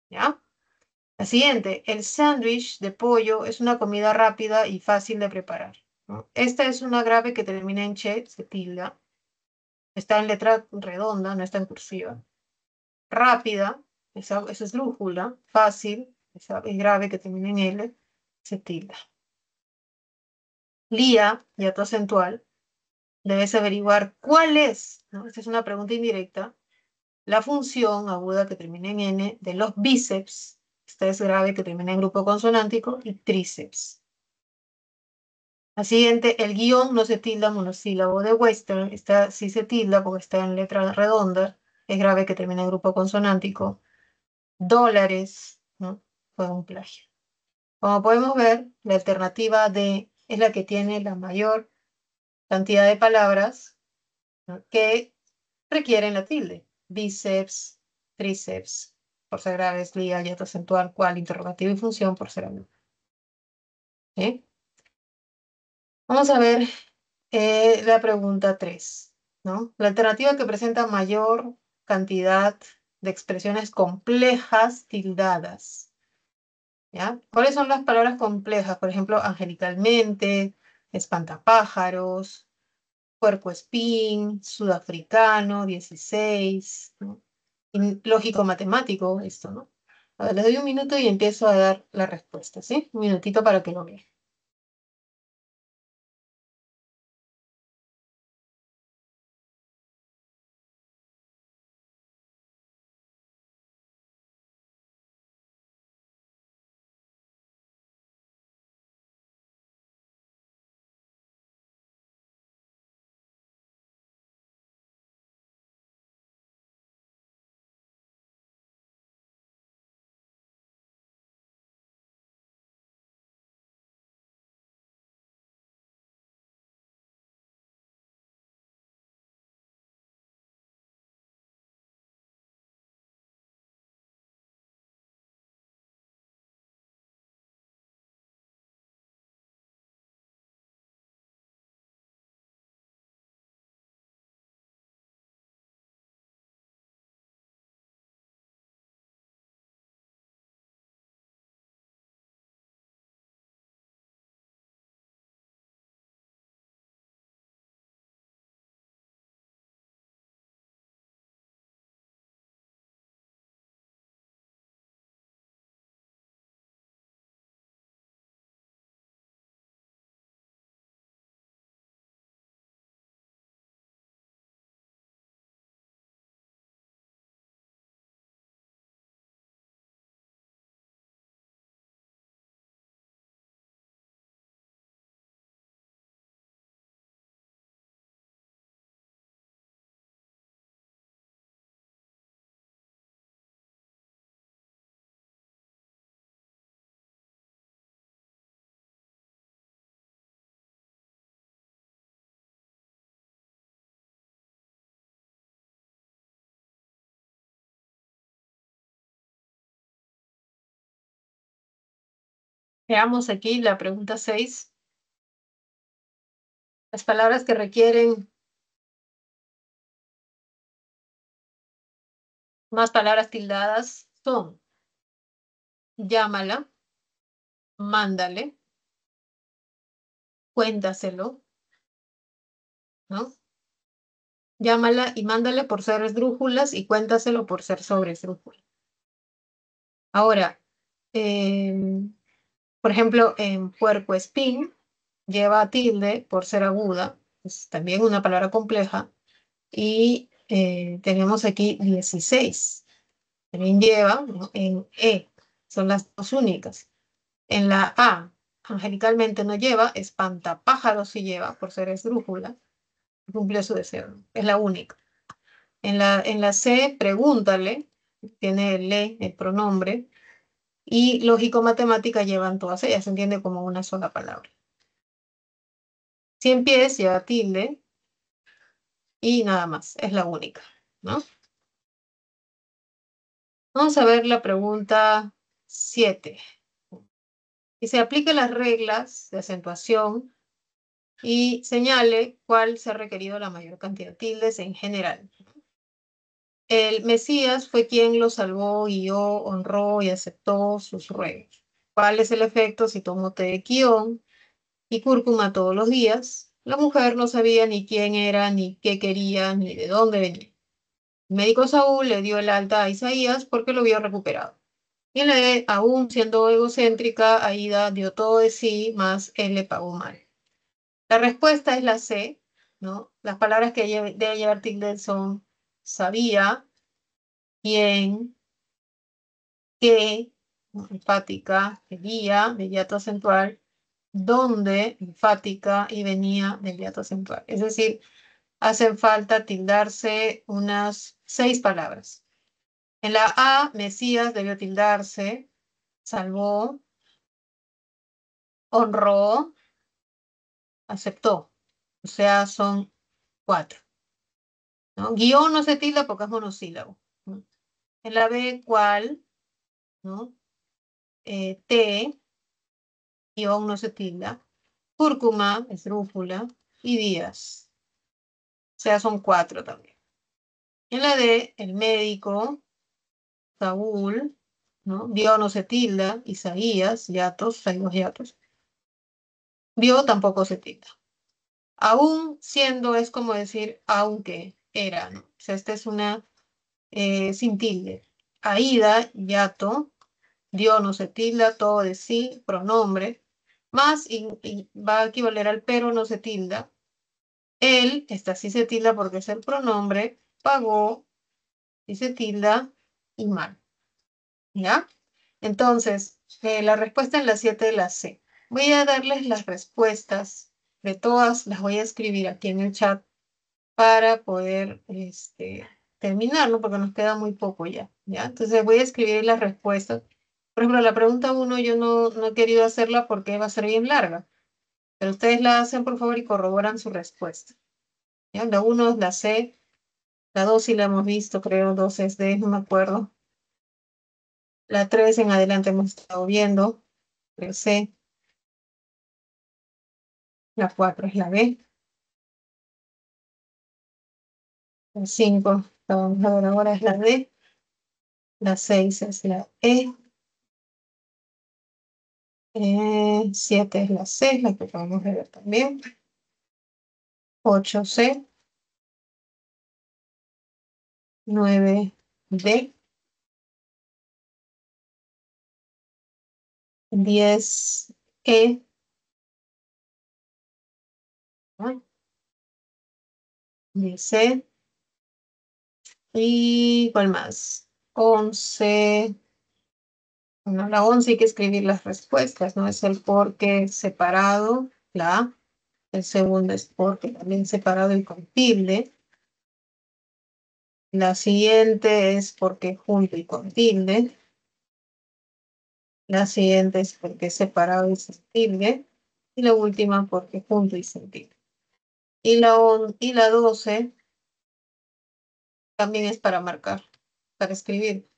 ¿Ya? La siguiente, el sándwich de pollo es una comida rápida y fácil de preparar, ¿no? Esta es una grave que termina en che, se tilda. Está en letra redonda, no está en cursiva. Rápida, esa es esdrújula. Fácil, esa es grave que termina en L, se tilda. Lía, hiato acentual, debes averiguar cuál es, ¿no? Esta es una pregunta indirecta, la función aguda que termina en N de los bíceps, esta es grave que termina en grupo consonántico, y tríceps. La siguiente, el guión no se tilda monosílabo de western, esta sí se tilda porque está en letra redonda, es grave que termina en grupo consonántico. Dólares, ¿no? Fue un plagio. Como podemos ver, la alternativa D es la que tiene la mayor cantidad de palabras, ¿no?, que requieren la tilde. Bíceps, tríceps, por ser graves, lía, hiato acentual, cual, interrogativo y función por ser agudo. ¿Sí? Vamos a ver la pregunta 3, ¿no? La alternativa que presenta mayor cantidad de expresiones complejas tildadas. ¿Ya? ¿Cuáles son las palabras complejas? Por ejemplo, angelicalmente, espantapájaros, puercoespín, sudafricano, 16, ¿no? Y lógico matemático, esto, ¿no? A ver, les doy un minuto y empiezo a dar la respuesta, ¿sí? Un minutito para que lo vean. Veamos aquí la pregunta 6. Las palabras que requieren más palabras tildadas son llámala, mándale, cuéntaselo, ¿no? Llámala y mándale por ser esdrújulas y cuéntaselo por ser sobre esdrújulas. Ahora, por ejemplo, en puercoespín lleva tilde por ser aguda, es también una palabra compleja, y tenemos aquí 16. También lleva, ¿no?, en E, son las dos únicas. En la A, angelicalmente no lleva, espantapájaros sí lleva, por ser esdrújula, cumplió su deseo, ¿no? Es la única. En la C, pregúntale, tiene el le, el pronombre, y lógico-matemática llevan todas ellas, se entiende como una sola palabra. Cien pies lleva tilde y nada más, es la única, ¿no? Vamos a ver la pregunta 7. Y se aplican las reglas de acentuación y señale cuál se ha requerido la mayor cantidad de tildes en general. El Mesías fue quien lo salvó, guió, honró y aceptó sus ruegos. ¿Cuál es el efecto si tomó té de quión y cúrcuma todos los días? La mujer no sabía ni quién era, ni qué quería, ni de dónde venía. El médico Saúl le dio el alta a Isaías porque lo vio recuperado. Y aún siendo egocéntrica, Aída dio todo de sí, más él le pagó mal. La respuesta es la C, ¿no? Las palabras que debe llevar tilde son sabía, quién, qué, ¿no? Enfática, quería, de hiato acentual, dónde, enfática, y venía del hiato acentual. Es decir, hacen falta tildarse unas 6 palabras. En la A, Mesías debió tildarse, salvó, honró, aceptó. O sea, son 4, ¿no? Guión no se tilda porque es monosílabo, ¿no? En la B, cuál, ¿no? Té, guión no se tilda. Cúrcuma, esdrújula, y días. O sea, son 4 también. En la D, el médico, Saúl, ¿no? Vio no se tilda, Isaías, yatos, hay 2 yatos. Vio tampoco se tilda. Aún siendo es como decir aunque era, ¿no? O sea, esta es una sin tilde. Aída, yato, dio no se tilda, todo de sí, pronombre, más y va a equivaler al pero no se tilda. Él, esta sí se tilda porque es el pronombre, pagó, y se tilda, y mal. ¿Ya? Entonces, la respuesta en la 7 de la C. Voy a darles las respuestas de todas, las voy a escribir aquí en el chat para poder terminar, ¿no? Porque nos queda muy poco ya, ¿ya? Entonces voy a escribir las respuestas. Por ejemplo, la pregunta 1 yo no he querido hacerla porque va a ser bien larga, pero ustedes la hacen, por favor, y corroboran su respuesta, ¿ya? La 1 es la C, la 2 sí la hemos visto, creo, 2 es D, no me acuerdo. La 3 en adelante hemos estado viendo, creo C. La 4 es la B. La 5, la vamos a ver ahora, es la D. La 6 es la E. 7 es la C, la que acabamos de ver también. 8C. 9D. 10E. ¿no? 10C. ¿Y cuál más? 11. Bueno, la 11 hay que escribir las respuestas, ¿no? Es el porque separado, la A. El segundo es porque también separado y con tilde. La siguiente es porque junto y con tilde. La siguiente es porque separado y sin tilde. Y la última porque junto y sin tilde. Y la 12 también es para marcar, para escribir.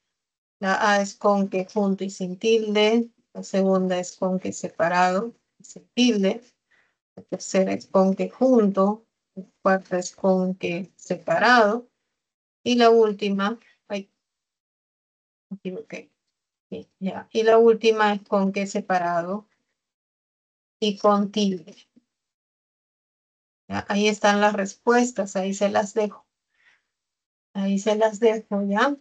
La A es con que junto y sin tilde. La segunda es con que separado y sin tilde. La tercera es con que junto. La cuarta es con que separado. Y la última, ay, me equivoqué. Sí, ya. Y la última es con que separado y con tilde. ¿Ya? Ahí están las respuestas, ahí se las dejo. Ahí se las dejo, ¿ya?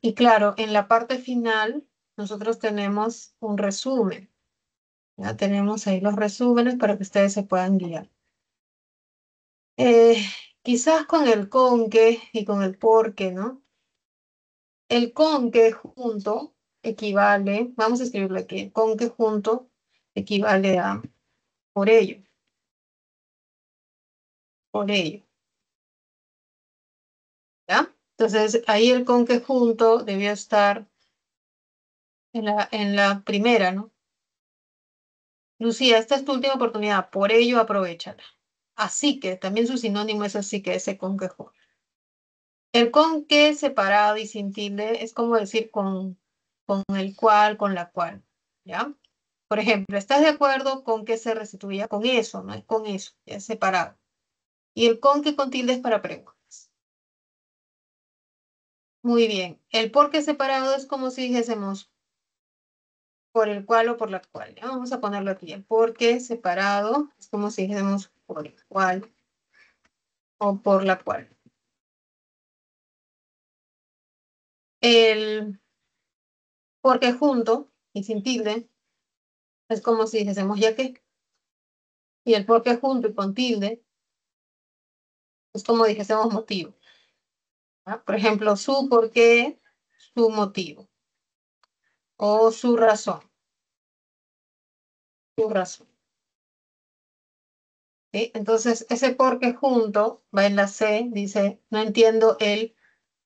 Y claro, en la parte final nosotros tenemos un resumen. Ya tenemos ahí los resúmenes para que ustedes se puedan guiar. Eh, Quizás con el con que y con el por qué, ¿no? El con que junto equivale, vamos a escribirlo aquí, el con que junto equivale a por ello, por ello, ¿ya? Entonces ahí el con que junto debió estar en la primera, ¿no? Lucía, esta es tu última oportunidad, por ello aprovechala. Así que, también su sinónimo es así que ese con que junto. El con que separado y sin tilde es como decir con el cual, con la cual, ¿ya? Por ejemplo, ¿estás de acuerdo con que se restituya con eso? No es con eso, ya es separado. Y el con que con tilde es para preguntas. Muy bien. El por qué separado es como si dijésemos por el cual o por la cual. Ya vamos a ponerlo aquí. El por qué separado es como si dijésemos por el cual o por la cual. El porque junto y sin tilde es como si dijésemos ya que. Y el por qué junto y con tilde es como dijésemos motivo. ¿Ah? Por ejemplo, su por qué, su motivo. O su razón. Su razón. ¿Sí? Entonces, ese por qué junto va en la C, dice, no entiendo el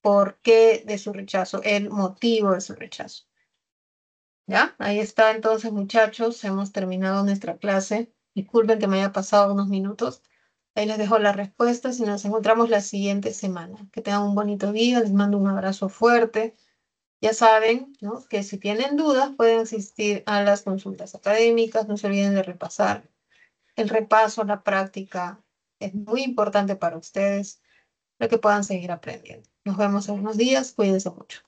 por qué de su rechazo, el motivo de su rechazo. ¿Ya? Ahí está entonces, muchachos, hemos terminado nuestra clase. Disculpen que me haya pasado unos minutos. Ahí les dejo las respuestas y nos encontramos la siguiente semana. Que tengan un bonito día, les mando un abrazo fuerte. Ya saben, ¿no? Que si tienen dudas pueden asistir a las consultas académicas, no se olviden de repasar. El repaso, la práctica es muy importante para ustedes, para que puedan seguir aprendiendo. Nos vemos en unos días, cuídense mucho.